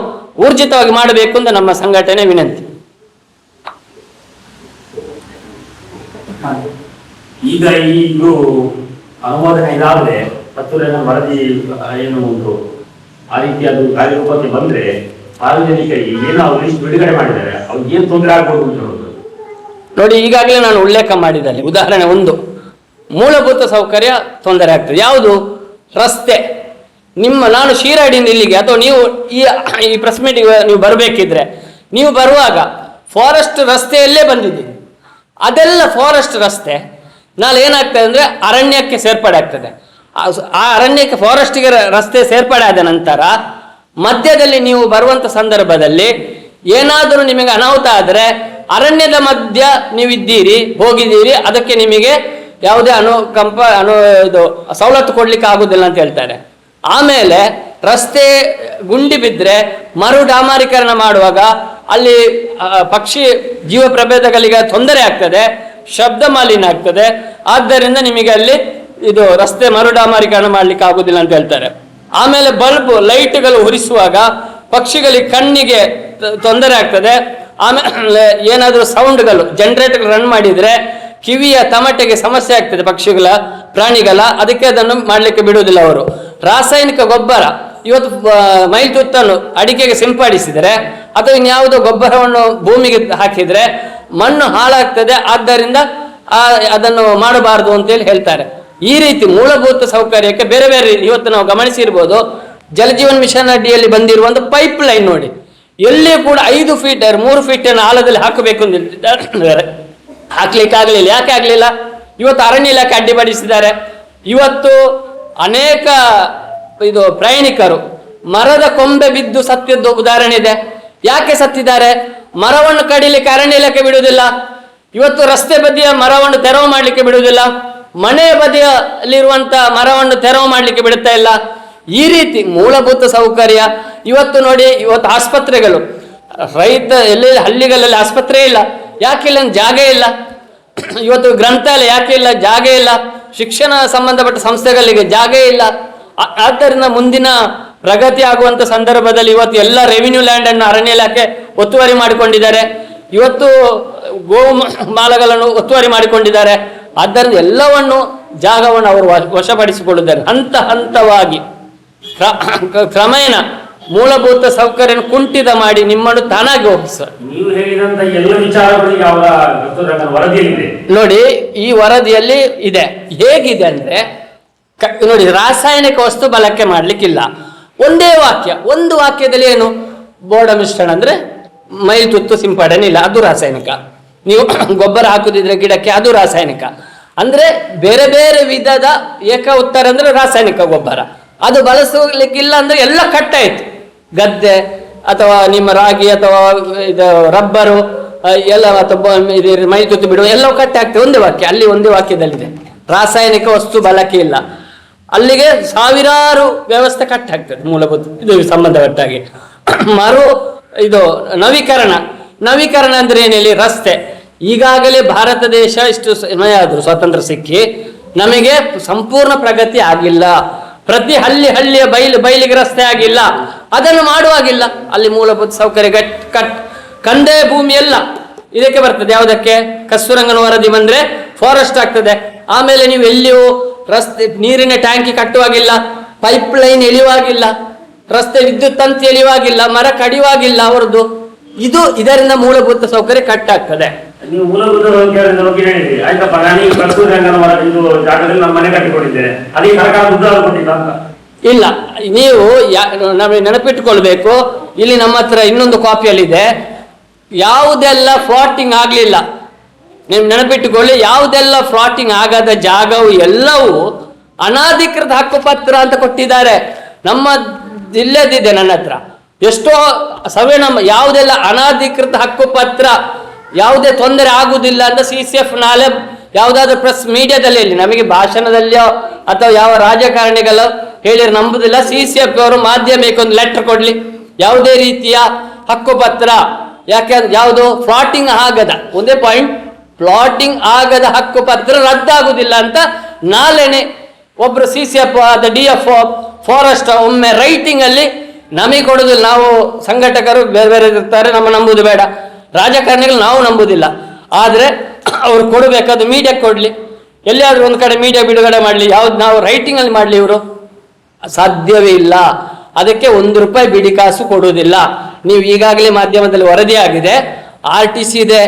ಊರ್ಜಿತವಾಗಿ ಮಾಡಬೇಕು ಅಂತ ನಮ್ಮ ಸಂಘಟನೆ ವಿನಂತಿ. ಈಗ ಇದು ಅನುಮೋದನೆ ಇದಾದ್ರೆ ಕಸ್ತೂರಿನ ವರದಿ ಏನು ಉಂಟು ಆ ರೀತಿ ಅದು ಕಾರ್ಯರೂಪಕ್ಕೆ ಬಂದ್ರೆ ಸಾರ್ವಜನಿಕರಿಗೆ ಏನು ಅವ್ರು ಲಿಸ್ಟ್ ಬಿಡುಗಡೆ ಮಾಡಿದ್ದಾರೆ ಅವ್ರಿಗೆ ಏನು ತೊಂದರೆ ಆಗ್ಬೋದು ಅಂತ ಹೇಳೋದು ನೋಡಿ. ಈಗಾಗಲೇ ನಾನು ಉಲ್ಲೇಖ ಮಾಡಿದಲ್ಲಿ ಉದಾಹರಣೆ 1 ಮೂಲಭೂತ ಸೌಕರ್ಯ ತೊಂದರೆ ಆಗ್ತದೆ. ಯಾವುದು? ರಸ್ತೆ. ನಾನು ಶಿರಾಡಿಯಿಂದ ಇಲ್ಲಿಗೆ ಅಥವಾ ನೀವು ಈ ಪ್ರೆಸ್ ಮೀಟಿಗೆ ನೀವು ಬರಬೇಕಿದ್ರೆ ನೀವು ಬರುವಾಗ ಫಾರೆಸ್ಟ್ ರಸ್ತೆಯಲ್ಲೇ ಬಂದಿದ್ದೀರಿ. ಅದೆಲ್ಲ ಫಾರೆಸ್ಟ್ ರಸ್ತೆ ನಾಳೆ ಏನಾಗ್ತದೆ ಅಂದ್ರೆ ಅರಣ್ಯಕ್ಕೆ ಸೇರ್ಪಡೆ ಆಗ್ತದೆ. ಆ ಅರಣ್ಯಕ್ಕೆ ಫಾರೆಸ್ಟ್ಗೆ ರಸ್ತೆ ಸೇರ್ಪಡೆ ಆದ ನಂತರ ಮಧ್ಯದಲ್ಲಿ ನೀವು ಬರುವಂತ ಸಂದರ್ಭದಲ್ಲಿ ಏನಾದರೂ ನಿಮಗೆ ಅನಾಹುತ ಆದರೆ ಅರಣ್ಯದ ಮಧ್ಯ ನೀವಿದ್ದೀರಿ, ಹೋಗಿದ್ದೀರಿ, ಅದಕ್ಕೆ ನಿಮಗೆ ಯಾವುದೇ ಇದು ಸವಲತ್ತು ಕೊಡ್ಲಿಕ್ಕೆ ಆಗುದಿಲ್ಲ ಅಂತ ಹೇಳ್ತಾರೆ. ಆಮೇಲೆ ರಸ್ತೆ ಗುಂಡಿ ಬಿದ್ದರೆ ಮರು ಡಾಮರೀಕರಣ ಮಾಡುವಾಗ ಅಲ್ಲಿ ಪಕ್ಷಿ ಜೀವ ಪ್ರಭೇದಗಳಿಗೆ ತೊಂದರೆ ಆಗ್ತದೆ, ಶಬ್ದ ಮಾಲಿನ್ಯ ಆಗ್ತದೆ. ಆದ್ದರಿಂದ ನಿಮಗೆ ಅಲ್ಲಿ ಇದು ರಸ್ತೆ ಮರು ಡಾಮರೀಕರಣ ಮಾಡ್ಲಿಕ್ಕೆ ಆಗುದಿಲ್ಲ ಅಂತ ಹೇಳ್ತಾರೆ. ಆಮೇಲೆ ಬಲ್ಬ್ ಲೈಟ್ಗಳು ಉರಿಸುವಾಗ ಪಕ್ಷಿಗಳಿಗೆ ಕಣ್ಣಿಗೆ ತೊಂದರೆ ಆಗ್ತದೆ. ಆಮೇಲೆ ಏನಾದರೂ ಸೌಂಡ್ಗಳು ಜನರೇಟರ್ ರನ್ ಮಾಡಿದ್ರೆ ಕಿವಿಯ ತಮಟೆಗೆ ಸಮಸ್ಯೆ ಆಗ್ತದೆ ಪಕ್ಷಿಗಳ ಪ್ರಾಣಿಗಳ, ಅದಕ್ಕೆ ಅದನ್ನು ಮಾಡಲಿಕ್ಕೆ ಬಿಡುವುದಿಲ್ಲ ಅವರು. ರಾಸಾಯನಿಕ ಗೊಬ್ಬರ ಇವತ್ತು ಮೈಲ್ ತುತ್ತನ್ನು ಅಡಿಕೆಗೆ ಸಿಂಪಡಿಸಿದರೆ ಅಥವಾ ಇನ್ಯಾವುದೋ ಗೊಬ್ಬರವನ್ನು ಭೂಮಿಗೆ ಹಾಕಿದ್ರೆ ಮಣ್ಣು ಹಾಳಾಗ್ತದೆ. ಆದ್ದರಿಂದ ಅದನ್ನು ಮಾಡಬಾರದು ಅಂತೇಳಿ ಹೇಳ್ತಾರೆ. ಈ ರೀತಿ ಮೂಲಭೂತ ಸೌಕರ್ಯಕ್ಕೆ ಬೇರೆ ಬೇರೆ ಇವತ್ತು ನಾವು ಗಮನಿಸಿರ್ಬೋದು, ಜಲಜೀವನ್ ಮಿಷನ್ ಅಡಿಯಲ್ಲಿ ಬಂದಿರುವಂತ ಪೈಪ್ ಲೈನ್ ನೋಡಿ, ಎಲ್ಲಿ ಕೂಡ 5 ಫೀಟ್ 3 ಫೀಟ್ ಆಳದಲ್ಲಿ ಹಾಕಬೇಕು ಅಂತ ಹೇಳ್ತಿದ್ದಾರೆ. ಹಾಕ್ಲಿಕ್ಕೆ ಆಗ್ಲಿಲ್ಲ. ಯಾಕೆ ಆಗ್ಲಿಲ್ಲ? ಇವತ್ತು ಅರಣ್ಯ ಇಲಾಖೆ ಅಡ್ಡಿಪಡಿಸಿದ್ದಾರೆ. ಇವತ್ತು ಅನೇಕ ಇದು ಪ್ರಯಾಣಿಕರು ಮರದ ಕೊಂಬೆ ಬಿದ್ದು ಸತ್ತಿದ್ದು ಉದಾಹರಣೆ ಇದೆ. ಯಾಕೆ ಸತ್ತಿದ್ದಾರೆ? ಮರವನ್ನು ಕಡಿಲಿಕ್ಕೆ ಅರಣ್ಯ ಇಲಾಖೆ ಬಿಡುವುದಿಲ್ಲ. ಇವತ್ತು ರಸ್ತೆ ಬದಿಯ ಮರವನ್ನು ತೆರವು ಮಾಡಲಿಕ್ಕೆ ಬಿಡುವುದಿಲ್ಲ. ಮನೆ ಬದಿಯಲ್ಲಿರುವಂತ ಮರವನ್ನು ತೆರವು ಮಾಡಲಿಕ್ಕೆ ಬಿಡುತ್ತಾ ಇಲ್ಲ. ಈ ರೀತಿ ಮೂಲಭೂತ ಸೌಕರ್ಯ ಇವತ್ತು ನೋಡಿ, ಇವತ್ತು ಆಸ್ಪತ್ರೆಗಳು ರೈತ ಎಲ್ಲೆಲ್ಲ ಹಳ್ಳಿಗಳಲ್ಲಿ ಆಸ್ಪತ್ರೆ ಇಲ್ಲ. ಯಾಕಿಲ್ಲ? ಜಾಗ ಇಲ್ಲ. ಇವತ್ತು ಗ್ರಂಥಾಲಯ ಯಾಕೆ ಇಲ್ಲ? ಜಾಗ ಇಲ್ಲ. ಶಿಕ್ಷಣ ಸಂಬಂಧಪಟ್ಟ ಸಂಸ್ಥೆಗಳಿಗೆ ಜಾಗ ಇಲ್ಲ. ಆದ್ದರಿಂದ ಮುಂದಿನ ಪ್ರಗತಿ ಆಗುವಂತ ಸಂದರ್ಭದಲ್ಲಿ ಇವತ್ತು ಎಲ್ಲ ರೆವಿನ್ಯೂ ಲ್ಯಾಂಡ್ ಅನ್ನು ಅರಣ್ಯ ಇಲಾಖೆ ಒತ್ತುವರಿ ಮಾಡಿಕೊಂಡಿದ್ದಾರೆ. ಇವತ್ತು ಮಾಲಗಳನ್ನು ಒತ್ತುವರಿ ಮಾಡಿಕೊಂಡಿದ್ದಾರೆ. ಆದ್ದರಿಂದ ಎಲ್ಲವನ್ನು ಜಾಗವನ್ನು ಅವರು ವಶಪಡಿಸಿಕೊಳ್ಳುತ್ತಾರೆ. ಹಂತ ಹಂತವಾಗಿ ಕ್ರಮೇಣ ಮೂಲಭೂತ ಸೌಕರ್ಯ ಕುಂಠಿತ ಮಾಡಿ ನಿಮ್ಮನ್ನು ತಾನಾಗಿ ಹೋಗಿಸ್ತಾರೆ. ನೀವು ಹೇಳಿದಂತ ಎಲ್ಲ ವಿಚಾರಗಳಿಗೆ ಅವರ ವರದಿಯಲ್ಲಿದೆ ನೋಡಿ. ಈ ವರದಿಯಲ್ಲಿ ಇದೆ. ಹೇಗಿದೆ ಅಂದ್ರೆ ನೋಡಿ, ರಾಸಾಯನಿಕ ವಸ್ತು ಬಳಕೆ ಮಾಡ್ಲಿಕ್ಕಿಲ್ಲ. ಒಂದೇ ವಾಕ್ಯ, ಒಂದು ವಾಕ್ಯದಲ್ಲಿ ಏನು? ಬೋರ್ಡ ಮಿಶ್ರಣ ಅಂದ್ರೆ ಮೈಲ್ ತುತ್ತು ಸಿಂಪಡಣೆ ಇಲ್ಲ, ಅದು ರಾಸಾಯನಿಕ. ನೀವು ಗೊಬ್ಬರ ಹಾಕುದಿದ್ರೆ ಗಿಡಕ್ಕೆ, ಅದು ರಾಸಾಯನಿಕ. ಅಂದ್ರೆ ಬೇರೆ ಬೇರೆ ವಿಧದ ಏಕ ಉತ್ತರ ಅಂದ್ರೆ ರಾಸಾಯನಿಕ ಗೊಬ್ಬರ. ಅದು ಬಳಸಲಿಕ್ಕಿಲ್ಲ ಅಂದ್ರೆ ಎಲ್ಲ ಕಟ್ಟಾಯ್ತು. ಗದ್ದೆ ಅಥವಾ ನಿಮ್ಮ ರಾಗಿ ಅಥವಾ ಇದು ರಬ್ಬರು ಎಲ್ಲ ಅಥವಾ ಮೈ ತುತ್ತು ಬಿಡುವ ಎಲ್ಲವೂ ಕಟ್ಟಾಗ್ತದೆ. ಒಂದೇ ವಾಕ್ಯ, ಅಲ್ಲಿ ಒಂದೇ ವಾಕ್ಯದಲ್ಲಿದೆ ರಾಸಾಯನಿಕ ವಸ್ತು ಬಳಕೆ ಇಲ್ಲ. ಅಲ್ಲಿಗೆ ಸಾವಿರಾರು ವ್ಯವಸ್ಥೆ ಕಟ್ಟಾಗ್ತದೆ ಮೂಲಭೂತ ಇದು ಸಂಬಂಧಪಟ್ಟಾಗಿ. ಇದು ನವೀಕರಣ ಅಂದ್ರೆ ಏನೇಳಿ? ರಸ್ತೆ. ಈಗಾಗಲೇ ಭಾರತ ದೇಶ ಇಷ್ಟು ಸಮಯ ಆದರೂ ಸ್ವಾತಂತ್ರ್ಯ ಸಿಕ್ಕಿ ನಮಗೆ ಸಂಪೂರ್ಣ ಪ್ರಗತಿ ಆಗಿಲ್ಲ. ಪ್ರತಿ ಹಳ್ಳಿಯ ಬೈಲಿಗೆ ರಸ್ತೆ ಆಗಿಲ್ಲ. ಅದನ್ನು ಮಾಡುವಾಗಿಲ್ಲ. ಅಲ್ಲಿ ಮೂಲಭೂತ ಸೌಕರ್ಯ ಕಂದಾಯ ಭೂಮಿ ಎಲ್ಲ ಇದಕ್ಕೆ ಬರ್ತದೆ. ಯಾವುದಕ್ಕೆ? ಕಸ್ತೂರಂಗನ ವರದಿ ಬಂದ್ರೆ ಫಾರೆಸ್ಟ್ ಆಗ್ತದೆ. ಆಮೇಲೆ ನೀವು ಎಲ್ಲಿಯೂ ರಸ್ತೆ ನೀರಿನ ಟ್ಯಾಂಕಿ ಕಟ್ಟುವಾಗಿಲ್ಲ, ಪೈಪ್ ಲೈನ್ ಎಳೆಯುವಾಗಿಲ್ಲ, ರಸ್ತೆ ವಿದ್ಯುತ್ ತಂತಿ ಎಳೆಯುವಾಗಿಲ್ಲ, ಮರ ಕಡಿಯುವಾಗಿಲ್ಲ ಅವರದ್ದು. ಇದರಿಂದ ಮೂಲಭೂತ ಸೌಕರ್ಯ ಕಟ್ಟಾಗ್ತದೆ. ನೀವು ಮೂಲಭೂತ ಸೌಕರ್ಯದ ಬಗ್ಗೆ ಹೇಳಿದ್ರಿ, ಆಯ್ತಪ್ಪ. ನಾನು ಕಸ್ತೂರಂಗನ ವರದಿ ಜಾಗದಲ್ಲಿ ನಮ್ಮ ಮನೆ ಕಟ್ಟಿಕೊಂಡಿದ್ದೇನೆ, ಅದಕ್ಕೆ ಸರ್ಕಾರ ದುಡ್ಡು ಕೊಟ್ಟಿಲ್ಲ ಅಂತ. ಇಲ್ಲ, ನೀವು ನಮಗೆ ನೆನಪಿಟ್ಟುಕೊಳ್ಬೇಕು. ಇಲ್ಲಿ ನಮ್ಮ ಹತ್ರ ಇನ್ನೊಂದು ಕಾಪಿಯಲ್ಲಿದೆ. ಯಾವುದೆಲ್ಲ ಫ್ಲಾಟಿಂಗ್ ಆಗ್ಲಿಲ್ಲ, ನೀವು ನೆನಪಿಟ್ಟುಕೊಳ್ಳಿ. ಯಾವುದೆಲ್ಲ ಫ್ಲಾಟಿಂಗ್ ಆಗದ ಜಾಗವು ಎಲ್ಲವೂ ಅನಾಧಿಕೃತ ಹಕ್ಕುಪತ್ರ ಅಂತ ಕೊಟ್ಟಿದ್ದಾರೆ. ನಮ್ಮ ಜಿಲ್ಲೆದಿದೆ ನನ್ನ ಹತ್ರ ಎಷ್ಟೋ ಸಭೆ. ನಮ್ಮ ಯಾವುದೆಲ್ಲ ಅನಾಧಿಕೃತ ಹಕ್ಕುಪತ್ರ, ಯಾವುದೇ ತೊಂದರೆ ಆಗುವುದಿಲ್ಲ ಅಂತ CCF ನಾಳೆ ಯಾವುದಾದ್ರೂ ಪ್ರೆಸ್ ಮೀಡಿಯಾದಲ್ಲಿ ಹೇಳಿ, ನಮಗೆ ಭಾಷಣದಲ್ಲಿಯೋ ಅಥವಾ ಯಾವ ರಾಜಕಾರಣಿಗಳು ಹೇಳಿದ್ರೆ ನಂಬುದಿಲ್ಲ. CCF ಅವರು ಮಾಧ್ಯಮಕ್ಕೆ ಒಂದು ಲೆಟರ್ ಕೊಡ್ಲಿ, ಯಾವುದೇ ರೀತಿಯ ಹಕ್ಕುಪತ್ರ, ಯಾಕೆಂದ್ರೆ ಯಾವುದು ಫ್ಲಾಟಿಂಗ್ ಆಗದ, ಒಂದೇ ಪಾಯಿಂಟ್, ಫ್ಲಾಟಿಂಗ್ ಆಗದ ಹಕ್ಕುಪತ್ರ ರದ್ದಾಗುದಿಲ್ಲ ಅಂತ ನಾಳೆನೆ ಒಬ್ರು CCF ಆದ DFO ಫಾರೆಸ್ಟ್ ಒಮ್ಮೆ ರೈಟಿಂಗ್ ಅಲ್ಲಿ ನಮಗೆ ಕೊಡುದಿಲ್ಲ. ನಾವು ಸಂಘಟಕರು ಬೇರೆ ಬೇರೆ ಇರ್ತಾರೆ, ನಮ್ಮ ನಂಬುದು ಬೇಡ. ರಾಜಕಾರಣಿಗಳು ನಾವು ನಂಬುದಿಲ್ಲ. ಆದ್ರೆ ಅವ್ರು ಕೊಡಬೇಕಾದ ಮೀಡಿಯಾಕ್ಕೆ ಕೊಡ್ಲಿ, ಎಲ್ಲಿಯಾದ್ರೂ ಒಂದು ಕಡೆ ಮೀಡಿಯಾ ಬಿಡುಗಡೆ ಮಾಡಲಿ. ಯಾವ್ದು ನಾವು ರೈಟಿಂಗ್ ಅಲ್ಲಿ ಮಾಡಲಿ? ಇವರು ಸಾಧ್ಯವೇ ಇಲ್ಲ. ಅದಕ್ಕೆ ₹1 ಬಿಡಿ ಕಾಸು ಕೊಡುವುದಿಲ್ಲ. ನೀವು ಈಗಾಗಲೇ ಮಾಧ್ಯಮದಲ್ಲಿ ವರದಿ ಆಗಿದೆ, RTC ಇದೆ,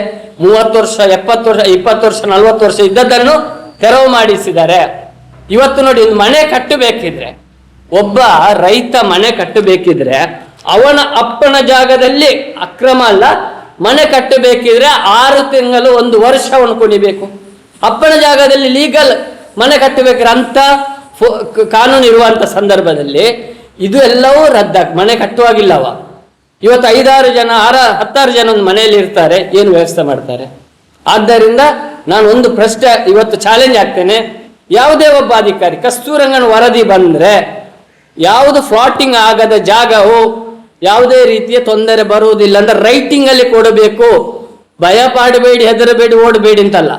30 ವರ್ಷ 70 ವರ್ಷ 20 ವರ್ಷ 40 ವರ್ಷ ಇದ್ದದ್ದನ್ನು ತೆರವು ಮಾಡಿಸಿದ್ದಾರೆ. ಇವತ್ತು ನೋಡಿ, ಒಂದು ಮನೆ ಕಟ್ಟಬೇಕಿದ್ರೆ, ಒಬ್ಬ ರೈತ ಮನೆ ಕಟ್ಟಬೇಕಿದ್ರೆ ಅವನ ಅಪ್ಪನ ಜಾಗದಲ್ಲಿ ಅಕ್ರಮ ಅಲ್ಲ, ಮನೆ ಕಟ್ಟಬೇಕಿದ್ರೆ 6 ತಿಂಗಳು 1 ವರ್ಷ ಅವನು ಕುಣಿಬೇಕು. ಅಪ್ಪನ ಜಾಗದಲ್ಲಿ ಲೀಗಲ್ ಮನೆ ಕಟ್ಟಬೇಕಿದ್ರೆ ಅಂತ ಕಾನೂನು ಇರುವಂತ ಸಂದರ್ಭದಲ್ಲಿ ಇದು ಎಲ್ಲವೂ ಮನೆ ಕಟ್ಟುವಾಗಿಲ್ಲವ. ಇವತ್ತು 5-6 ಜನ 10 ಜನ ಒಂದು ಮನೆಯಲ್ಲಿ ಇರ್ತಾರೆ, ಏನು ವ್ಯವಸ್ಥೆ ಮಾಡ್ತಾರೆ? ಆದ್ದರಿಂದ ನಾನು ಒಂದು ಪ್ರಶ್ನೆ ಇವತ್ತು ಚಾಲೆಂಜ್ ಆಗ್ತೇನೆ, ಯಾವುದೇ ಒಬ್ಬ ಅಧಿಕಾರಿ ಕಸ್ತೂರಂಗನ ವರದಿ ಬಂದ್ರೆ ಯಾವುದು ಫ್ಲಾಟಿಂಗ್ ಆಗದ ಜಾಗವು ಯಾವುದೇ ರೀತಿಯ ತೊಂದರೆ ಬರುವುದಿಲ್ಲ ಅಂದ್ರೆ ರೈಟಿಂಗ್ ಅಲ್ಲಿ ಕೊಡಬೇಕು. ಭಯ ಪಾಡಬೇಡಿ, ಹೆದರಬೇಡಿ, ಓಡಬೇಡಿ ಅಂತಲ್ಲ,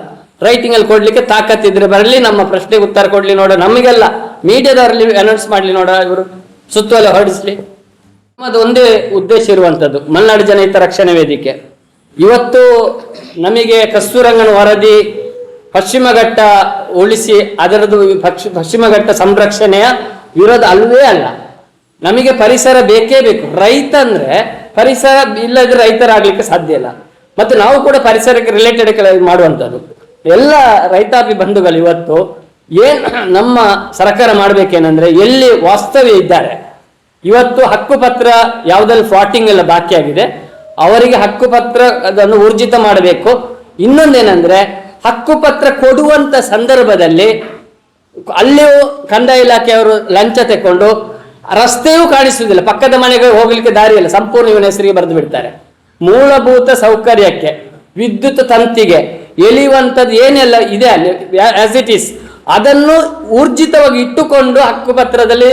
ರೈಟಿಂಗ್ ಅಲ್ಲಿ ಕೊಡ್ಲಿಕ್ಕೆ ತಾಕತ್ತಿದ್ರೆ ಬರಲಿ, ನಮ್ಮ ಪ್ರಶ್ನೆಗೆ ಉತ್ತರ ಕೊಡ್ಲಿ ನೋಡ, ನಮಗೆಲ್ಲ ಮೀಡಿಯಾದವರಲ್ಲಿ ಅನೌನ್ಸ್ ಮಾಡ್ಲಿ ನೋಡ, ಇವರು ಸುತ್ತೋಲೆ ಹೊರಡಿಸ್ಲಿ. ಅದು ಒಂದೇ ಉದ್ದೇಶ ಇರುವಂತದ್ದು, ಮಲೆನಾಡು ಜನಹಿತ ರಕ್ಷಣೆ ವೇದಿಕೆ. ಇವತ್ತು ನಮಗೆ ಕಸ್ತೂರಂಗನ ವರದಿ ಪಶ್ಚಿಮ ಘಟ್ಟ ಉಳಿಸಿ ಅದರದ್ದು ಪಶ್ಚಿಮ ಘಟ್ಟ ಸಂರಕ್ಷಣೆಯ ವಿರೋಧ ಅಲ್ವೇ ಅಲ್ಲ. ನಮಗೆ ಪರಿಸರ ಬೇಕೇ ಬೇಕು. ರೈತ ಅಂದ್ರೆ ಪರಿಸರ ಇಲ್ಲದ್ರೆ ರೈತರಾಗ್ಲಿಕ್ಕೆ ಸಾಧ್ಯ ಇಲ್ಲ. ಮತ್ತು ನಾವು ಕೂಡ ಪರಿಸರಕ್ಕೆ ರಿಲೇಟೆಡ್ ಮಾಡುವಂಥದ್ದು. ಎಲ್ಲ ರೈತಾಪಿ ಬಂಧುಗಳು ಇವತ್ತು ನಮ್ಮ ಸರ್ಕಾರ ಮಾಡ್ಬೇಕೇನಂದ್ರೆ, ಎಲ್ಲಿ ವಾಸ್ತವ್ಯ ಇದ್ದಾರೆ ಇವತ್ತು ಹಕ್ಕುಪತ್ರ ಯಾವುದಲ್ಲಿ ಫ್ಲಾಟಿಂಗ್ ಎಲ್ಲ ಬಾಕಿ ಆಗಿದೆ ಅವರಿಗೆ ಹಕ್ಕುಪತ್ರ ಅದನ್ನು ಊರ್ಜಿತ ಮಾಡಬೇಕು. ಇನ್ನೊಂದೇನೆಂದ್ರೆ, ಹಕ್ಕುಪತ್ರ ಕೊಡುವಂತ ಸಂದರ್ಭದಲ್ಲಿ ಅಲ್ಲಿಯೂ ಕಂದಾಯ ಇಲಾಖೆಯವರು ಲಂಚ ತೆಕೊಂಡು ರಸ್ತೆಯೂ ಕಾಣಿಸುವುದಿಲ್ಲ, ಪಕ್ಕದ ಮನೆಗೆ ಹೋಗ್ಲಿಕ್ಕೆ ದಾರಿ ಇಲ್ಲ, ಸಂಪೂರ್ಣ ಇವನ ಹೆಸರಿಗೆ ಬರೆದು ಬಿಡ್ತಾರೆ. ಮೂಲಭೂತ ಸೌಕರ್ಯಕ್ಕೆ, ವಿದ್ಯುತ್ ತಂತಿಗೆ ಎಳೆಯುವಂಥದ್ದು ಏನೆಲ್ಲ ಇದೆ ಅಲ್ಲಿ ಆಸ್ ಇಟ್ ಈಸ್ ಅದನ್ನು ಊರ್ಜಿತವಾಗಿ ಇಟ್ಟುಕೊಂಡು ಹಕ್ಕುಪತ್ರದಲ್ಲಿ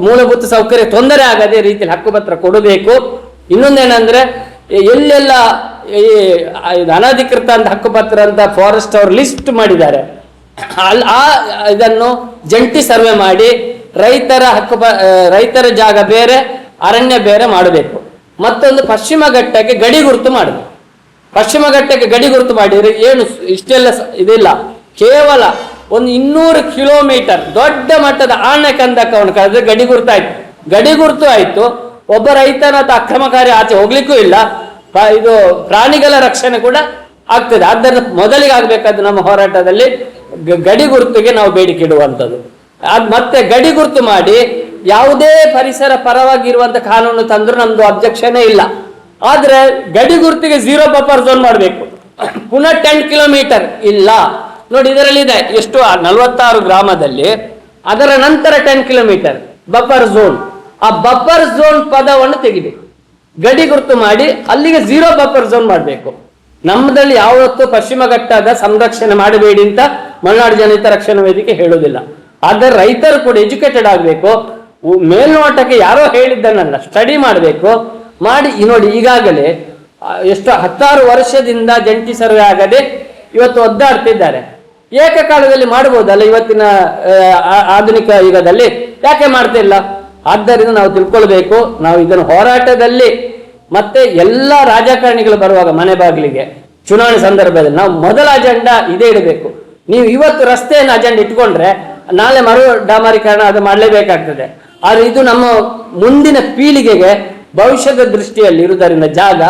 ಮೂಲಭೂತ ಸೌಕರ್ಯ ತೊಂದರೆ ಆಗದೆ ರೀತಿಯಲ್ಲಿ ಹಕ್ಕುಪತ್ರ ಕೊಡಬೇಕು. ಇನ್ನೊಂದೇನಂದ್ರೆ, ಎಲ್ಲೆಲ್ಲ ಅನಧಿಕೃತ ಅಂತ ಹಕ್ಕುಪತ್ರ ಅಂತ ಫಾರೆಸ್ಟ್ ಅವರು ಲಿಸ್ಟ್ ಮಾಡಿದ್ದಾರೆ, ಇದನ್ನು ಜಂಟಿ ಸರ್ವೆ ಮಾಡಿ ರೈತರ ಜಾಗ ಬೇರೆ ಅರಣ್ಯ ಬೇರೆ ಮಾಡಬೇಕು. ಮತ್ತೊಂದು ಪಶ್ಚಿಮ ಘಟ್ಟಕ್ಕೆ ಗಡಿ ಗುರುತು ಮಾಡಬೇಕು. ಪಶ್ಚಿಮ ಘಟ್ಟಕ್ಕೆ ಗಡಿ ಗುರುತು ಮಾಡಿದ್ರೆ ಏನು ಇಷ್ಟೆಲ್ಲ ಇದಿಲ್ಲ, ಕೇವಲ ಒಂದು 200 ಕಿಲೋಮೀಟರ್ ದೊಡ್ಡ ಮಟ್ಟದ ಆಣೆಕಂದಕವನ್ನು ಕಳೆದ್ರೆ ಗಡಿ ಗುರುತಾಯ್ತು. ಗಡಿ ಗುರುತು ಆಯ್ತು, ಒಬ್ಬ ರೈತನ ಅಕ್ರಮಕಾರಿ ಆಚೆ ಹೋಗ್ಲಿಕ್ಕೂ ಇಲ್ಲ, ಇದು ಪ್ರಾಣಿಗಳ ರಕ್ಷಣೆ ಕೂಡ ಆಗ್ತದೆ. ಆದ್ದರಿಂದ ಮೊದಲಿಗೆ ಆಗ್ಬೇಕಾದ್ದು ನಮ್ಮ ಹೋರಾಟದಲ್ಲಿ ಗಡಿ ಗುರುತಿಗೆ ನಾವು ಬೇಡಿಕೆ ಇಡುವಂಥದ್ದು. ಮತ್ತೆ ಗಡಿ ಗುರುತು ಮಾಡಿ ಯಾವುದೇ ಪರಿಸರ ಪರವಾಗಿರುವಂತ ಕಾನೂನು ತಂದ್ರು ನಮ್ದು ಅಬ್ಜೆಕ್ಷನೇ ಇಲ್ಲ. ಆದ್ರೆ ಗಡಿ ಗುರುತಿಗೆ 0 ಬಫರ್ ಝೋನ್ ಮಾಡಬೇಕು. ಪುನಃ 10 ಕಿಲೋಮೀಟರ್ ಇಲ್ಲ ನೋಡಿ, ಇದರಲ್ಲಿ ಇದೆ ಎಷ್ಟು 46 ಗ್ರಾಮದಲ್ಲಿ, ಅದರ ನಂತರ 10 ಕಿಲೋಮೀಟರ್ ಬಫರ್ ಝೋನ್. ಆ ಬಫರ್ ಝೋನ್ ಪದವನ್ನು ತೆಗಿಬೇಕು, ಗಡಿ ಗುರುತು ಮಾಡಿ ಅಲ್ಲಿಗೆ 0 ಬಫರ್ ಝೋನ್ ಮಾಡಬೇಕು. ನಮ್ಮದಲ್ಲಿ ಯಾವತ್ತೂ ಪಶ್ಚಿಮ ಘಟ್ಟದ ಸಂರಕ್ಷಣೆ ಮಾಡಬೇಡಿ ಅಂತ ಮಲೆನಾಡು ಜನಹಿತ ರಕ್ಷಣಾ ವೇದಿಕೆ ಹೇಳುವುದಿಲ್ಲ. ಆದರೆ ರೈತರು ಕೂಡ ಎಜುಕೇಟೆಡ್ ಆಗಬೇಕು. ಮೇಲ್ನೋಟಕ್ಕೆ ಯಾರೋ ಹೇಳಿದ್ದನ್ನಲ್ಲ, ಸ್ಟಡಿ ಮಾಡಬೇಕು. ಮಾಡಿ ನೋಡಿ, ಈಗಾಗಲೇ ಎಷ್ಟು 16 ವರ್ಷದಿಂದ ಜಂಟಿ ಸರ್ವೆ ಆಗದೆ ಇವತ್ತು ಒದ್ದಾಡ್ತಿದ್ದಾರೆ. ಏಕಕಾಲದಲ್ಲಿ ಮಾಡಬಹುದಲ್ಲ ಇವತ್ತಿನ ಆಧುನಿಕ ಯುಗದಲ್ಲಿ, ಯಾಕೆ ಮಾಡ್ತಿಲ್ಲ? ಆದ್ದರಿಂದ ನಾವು ತಿಳ್ಕೊಳ್ಬೇಕು. ನಾವು ಇದನ್ನು ಹೋರಾಟದಲ್ಲಿ ಮತ್ತೆ ಎಲ್ಲ ರಾಜಕಾರಣಿಗಳು ಬರುವಾಗ ಮನೆ ಬಾಗಿಲಿಗೆ ಚುನಾವಣೆ ಸಂದರ್ಭದಲ್ಲಿ ನಾವು ಮೊದಲ ಅಜೆಂಡಾ ಇದೇ ಇಡಬೇಕು. ನೀವು ಇವತ್ತು ರಸ್ತೆಯನ್ನು ಅಜೆಂಡಾ ಇಟ್ಕೊಂಡ್ರೆ ನಾಳೆ ಮರು ಡಾಮರೀಕರಣ ಅದು ಮಾಡಲೇಬೇಕಾಗ್ತದೆ. ಆದರೆ ಇದು ನಮ್ಮ ಮುಂದಿನ ಪೀಳಿಗೆಗೆ ಭವಿಷ್ಯದ ದೃಷ್ಟಿಯಲ್ಲಿ ಇರುವುದರಿಂದ ಜಾಗ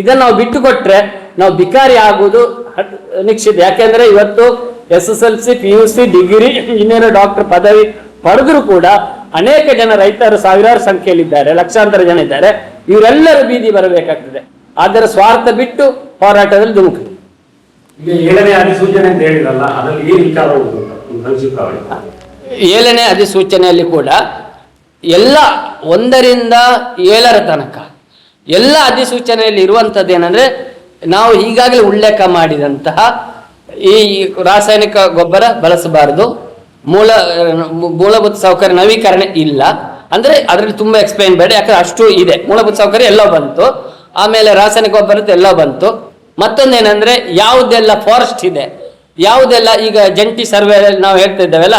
ಇದನ್ನು ನಾವು ಬಿಟ್ಟುಕೊಟ್ರೆ ನಾವು ಬಿಕಾರಿ ಆಗುವುದು ನಿಶ್ಚಿತ. ಯಾಕೆಂದ್ರೆ ಇವತ್ತು SSLC, PUC, degree, engineer, doctor ಪದವಿ ಪಡೆದ್ರು ಕೂಡ ಅನೇಕ ಜನ ರೈತರು ಸಾವಿರಾರು ಸಂಖ್ಯೆಯಲ್ಲಿದ್ದಾರೆ, ಲಕ್ಷಾಂತರ ಜನ ಇದ್ದಾರೆ. ಇವರೆಲ್ಲರೂ ಬೀದಿ ಬರಬೇಕಾಗ್ತದೆ. ಅದರ ಸ್ವಾರ್ಥ ಬಿಟ್ಟು ಹೋರಾಟದಲ್ಲಿ ಧುಮುಕು. ಈಗ 7ನೇ ಅಧಿಸೂಚನೆ ಅಂತ ಹೇಳಿದ್ರಲ್ಲ, ಅದರಲ್ಲಿ ಏನು ವಿಚಾರ ಉಂಟು? 7ನೇ ಅಧಿಸೂಚನೆಯಲ್ಲಿ ಕೂಡ ಎಲ್ಲ 1ರಿಂದ 7ರ ತನಕ ಎಲ್ಲ ಅಧಿಸೂಚನೆಯಲ್ಲಿ ಇರುವಂಥದ್ದು ಏನಂದ್ರೆ, ನಾವು ಈಗಾಗಲೇ ಉಲ್ಲೇಖ ಮಾಡಿದಂತಹ ಈ ರಾಸಾಯನಿಕ ಗೊಬ್ಬರ ಬಳಸಬಾರದು, ಮೂಲಭೂತ ಸೌಕರ್ಯ ನವೀಕರಣ ಇಲ್ಲ ಅಂದ್ರೆ ಅದರಲ್ಲಿ ತುಂಬಾ ಎಕ್ಸ್ಪ್ಲೈನ್ ಬೇಡ, ಯಾಕಂದ್ರೆ ಅಷ್ಟು ಇದೆ. ಮೂಲಭೂತ ಸೌಕರ್ಯ ಎಲ್ಲ ಬಂತು, ಆಮೇಲೆ ರಾಸಾಯನಿಕ ಗೊಬ್ಬರದ್ದು ಎಲ್ಲ ಬಂತು. ಮತ್ತೊಂದೇನಂದ್ರೆ, ಯಾವುದೆಲ್ಲ ಫಾರೆಸ್ಟ್ ಇದೆ, ಯಾವುದೆಲ್ಲ ಈಗ ಜಂಟಿ ಸರ್ವೆ ನಾವು ಹೇಳ್ತಾ ಇದ್ದೇವೆಲ್ಲ,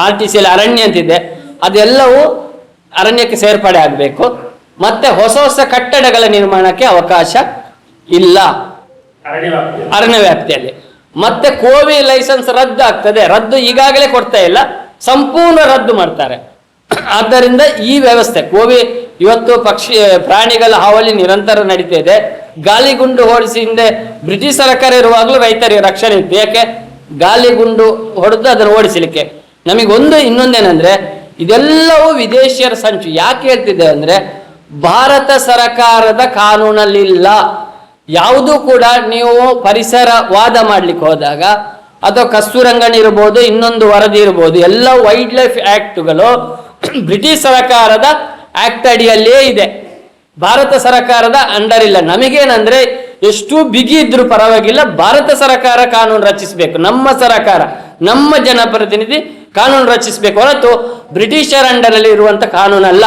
RTC ಅರಣ್ಯ ಅಂತಿದೆ, ಅದೆಲ್ಲವೂ ಅರಣ್ಯಕ್ಕೆ ಸೇರ್ಪಡೆ ಆಗಬೇಕು. ಮತ್ತೆ ಹೊಸ ಹೊಸ ಕಟ್ಟಡಗಳ ನಿರ್ಮಾಣಕ್ಕೆ ಅವಕಾಶ ಇಲ್ಲ ಅರಣ್ಯ ವ್ಯಾಪ್ತಿಯಲ್ಲಿ. ಮತ್ತೆ ಕೋವಿ ಲೈಸೆನ್ಸ್ ರದ್ದು ಆಗ್ತದೆ, ರದ್ದು ಈಗಾಗಲೇ ಕೊಡ್ತಾ ಇಲ್ಲ, ಸಂಪೂರ್ಣ ರದ್ದು ಮಾಡ್ತಾರೆ. ಆದ್ದರಿಂದ ಈ ವ್ಯವಸ್ಥೆ ಕೋವಿ ಇವತ್ತು ಪ್ರಾಣಿಗಳ ಹಾವಳಿ ನಿರಂತರ ನಡೀತಾ ಇದೆ. ಗಾಳಿಗುಂಡು ಹೊಡಿಸಿ ಹಿಂದೆ ಬ್ರಿಟಿಷ್ ಸರ್ಕಾರ ಇರುವಾಗಲೂ ರೈತರಿಗೆ ರಕ್ಷಣೆ ಇತ್ತು. ಯಾಕೆ? ಗಾಳಿಗುಂಡು ಹೊಡೆದು ಅದನ್ನು ಓಡಿಸಲಿಕ್ಕೆ. ನಮಗೊಂದು ಇನ್ನೊಂದೇನೆಂದ್ರೆ, ಇದೆಲ್ಲವೂ ವಿದೇಶಿಯರ ಸಂಚು. ಯಾಕೆ ಹೇಳ್ತಿದ್ದೇವೆ ಅಂದ್ರೆ, ಭಾರತ ಸರ್ಕಾರದ ಕಾನೂನಲ್ಲಿಲ್ಲ. ಯಾವುದೂ ಕೂಡ ನೀವು ಪರಿಸರ ವಾದ ಮಾಡ್ಲಿಕ್ಕೆ ಹೋದಾಗ, ಅಥವಾ ಕಸ್ತೂರಂಗನ್ ಇರ್ಬೋದು, ಇನ್ನೊಂದು ವರದಿ ಇರ್ಬೋದು, ಎಲ್ಲ ವೈಲ್ಡ್ ಲೈಫ್ ಆಕ್ಟ್ಗಳು ಬ್ರಿಟಿಷ್ ಸರ್ಕಾರದ ಆಕ್ಟ್ ಅಡಿಯಲ್ಲೇ ಇದೆ. ಭಾರತ ಸರ್ಕಾರದ ಅಂಡರ್ ಇಲ್ಲ. ನಮಗೇನಂದ್ರೆ ಎಷ್ಟು ಬಿಗಿ ಇದ್ರೂ ಪರವಾಗಿಲ್ಲ, ಭಾರತ ಸರ್ಕಾರ ಕಾನೂನು ರಚಿಸಬೇಕು. ನಮ್ಮ ಸರ್ಕಾರ, ನಮ್ಮ ಜನಪ್ರತಿನಿಧಿ ಕಾನೂನು ರಚಿಸಬೇಕು ಹೊರತು ಬ್ರಿಟಿಷರ್ ಅಂಡರ್ ಅಲ್ಲಿ ಇರುವಂತ ಕಾನೂನಲ್ಲ.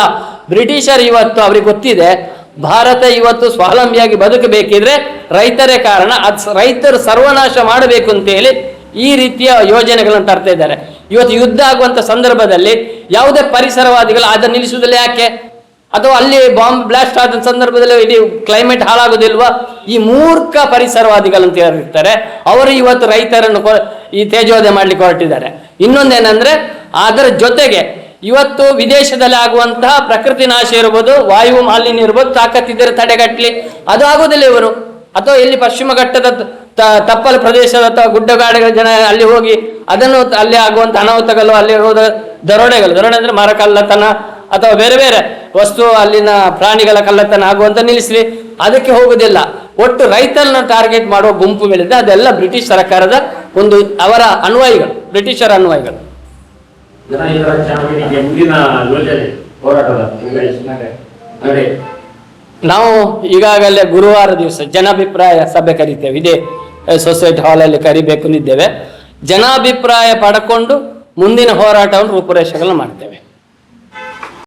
ಬ್ರಿಟಿಷರ್ ಇವತ್ತು ಅವ್ರಿಗೆ ಗೊತ್ತಿದೆ ಭಾರತ ಇವತ್ತು ಸ್ವಾವಲಂಬಿಯಾಗಿ ಬದುಕಬೇಕಿದ್ರೆ ರೈತರೇ ಕಾರಣ, ರೈತರು ಸರ್ವನಾಶ ಮಾಡಬೇಕು ಅಂತ ಹೇಳಿ ಈ ರೀತಿಯ ಯೋಜನೆಗಳನ್ನು ತರ್ತಾ ಇದ್ದಾರೆ. ಇವತ್ತು ಯುದ್ಧ ಆಗುವಂತ ಸಂದರ್ಭದಲ್ಲಿ ಯಾವುದೇ ಪರಿಸರವಾದಿಗಳು ಅದನ್ನು ನಿಲ್ಲಿಸುವುದಿಲ್ಲ. ಯಾಕೆ? ಅಥವಾ ಅಲ್ಲಿ ಬಾಂಬ್ ಬ್ಲಾಸ್ಟ್ ಆದ ಸಂದರ್ಭದಲ್ಲಿ ಇಡೀ ಕ್ಲೈಮೇಟ್ ಹಾಳಾಗೋದಿಲ್ವಾ? ಈ ಮೂರ್ಖ ಪರಿಸರವಾದಿಗಳಂತ ಇರ್ತಾರೆ, ಅವರು ಇವತ್ತು ರೈತರನ್ನು ಈ ತೇಜೋವಧೆ ಮಾಡ್ಲಿಕ್ಕೆ ಹೊರಟಿದ್ದಾರೆ. ಇನ್ನೊಂದೇನಂದ್ರೆ ಅದರ ಜೊತೆಗೆ ಇವತ್ತು ವಿದೇಶದಲ್ಲಿ ಆಗುವಂತಹ ಪ್ರಕೃತಿ ನಾಶ ಇರ್ಬೋದು, ವಾಯು ಮಾಲಿನ್ಯ ಇರ್ಬೋದು, ತಾಕತ್ತಿದ್ದರೆ ತಡೆಗಟ್ಟಲಿ, ಅದು ಆಗೋದಿಲ್ಲ ಇವರು. ಅಥವಾ ಎಲ್ಲಿ ಪಶ್ಚಿಮ ಘಟ್ಟದ ತಪ್ಪಲು ಪ್ರದೇಶದ ಅಥವಾ ಗುಡ್ಡಗಾಡುಗಳ ಜನ ಅಲ್ಲಿ ಹೋಗಿ ಅದನ್ನು ಅಲ್ಲಿ ಆಗುವಂತ ಅನಾಹುತಗಳು, ಅಲ್ಲಿ ಹೋದ ದರೋಡೆ ಅಂದ್ರೆ ಮರ ಕಳ್ಳತನ ಅಥವಾ ಬೇರೆ ಬೇರೆ ವಸ್ತು ಅಲ್ಲಿನ ಪ್ರಾಣಿಗಳ ಕಳ್ಳತನ ಆಗುವಂತ ನಿಲ್ಲಿಸಲಿ, ಅದಕ್ಕೆ ಹೋಗುದಿಲ್ಲ. ಒಟ್ಟು ರೈತರನ್ನ ಟಾರ್ಗೆಟ್ ಮಾಡುವ ಗುಂಪು ಮೇಲಿದೆ. ಅದೆಲ್ಲ ಬ್ರಿಟಿಷ್ ಸರ್ಕಾರದ ಒಂದು ಅವರ ಅನ್ವಯಿಗಳು, ಬ್ರಿಟಿಷರ ಅನ್ವಯಿಗಳು. ನಾವು ಈಗಾಗಲೇ ಗುರುವಾರ ದಿವಸ ಜನಾಭಿಪ್ರಾಯ ಸಭೆ ಕರಿತೇವೆ, ಇದೇ ಸೊಸೈಟಿ ಹಾಲಲ್ಲಿ ಕರಿಬೇಕು ಅಂದಿದ್ದೇವೆ. ಜನಾಭಿಪ್ರಾಯ ಪಡ್ಕೊಂಡು ಮುಂದಿನ ಹೋರಾಟವನ್ನು ರೂಪುರೇಷೆಗಳನ್ನ ಮಾಡ್ತೇವೆ.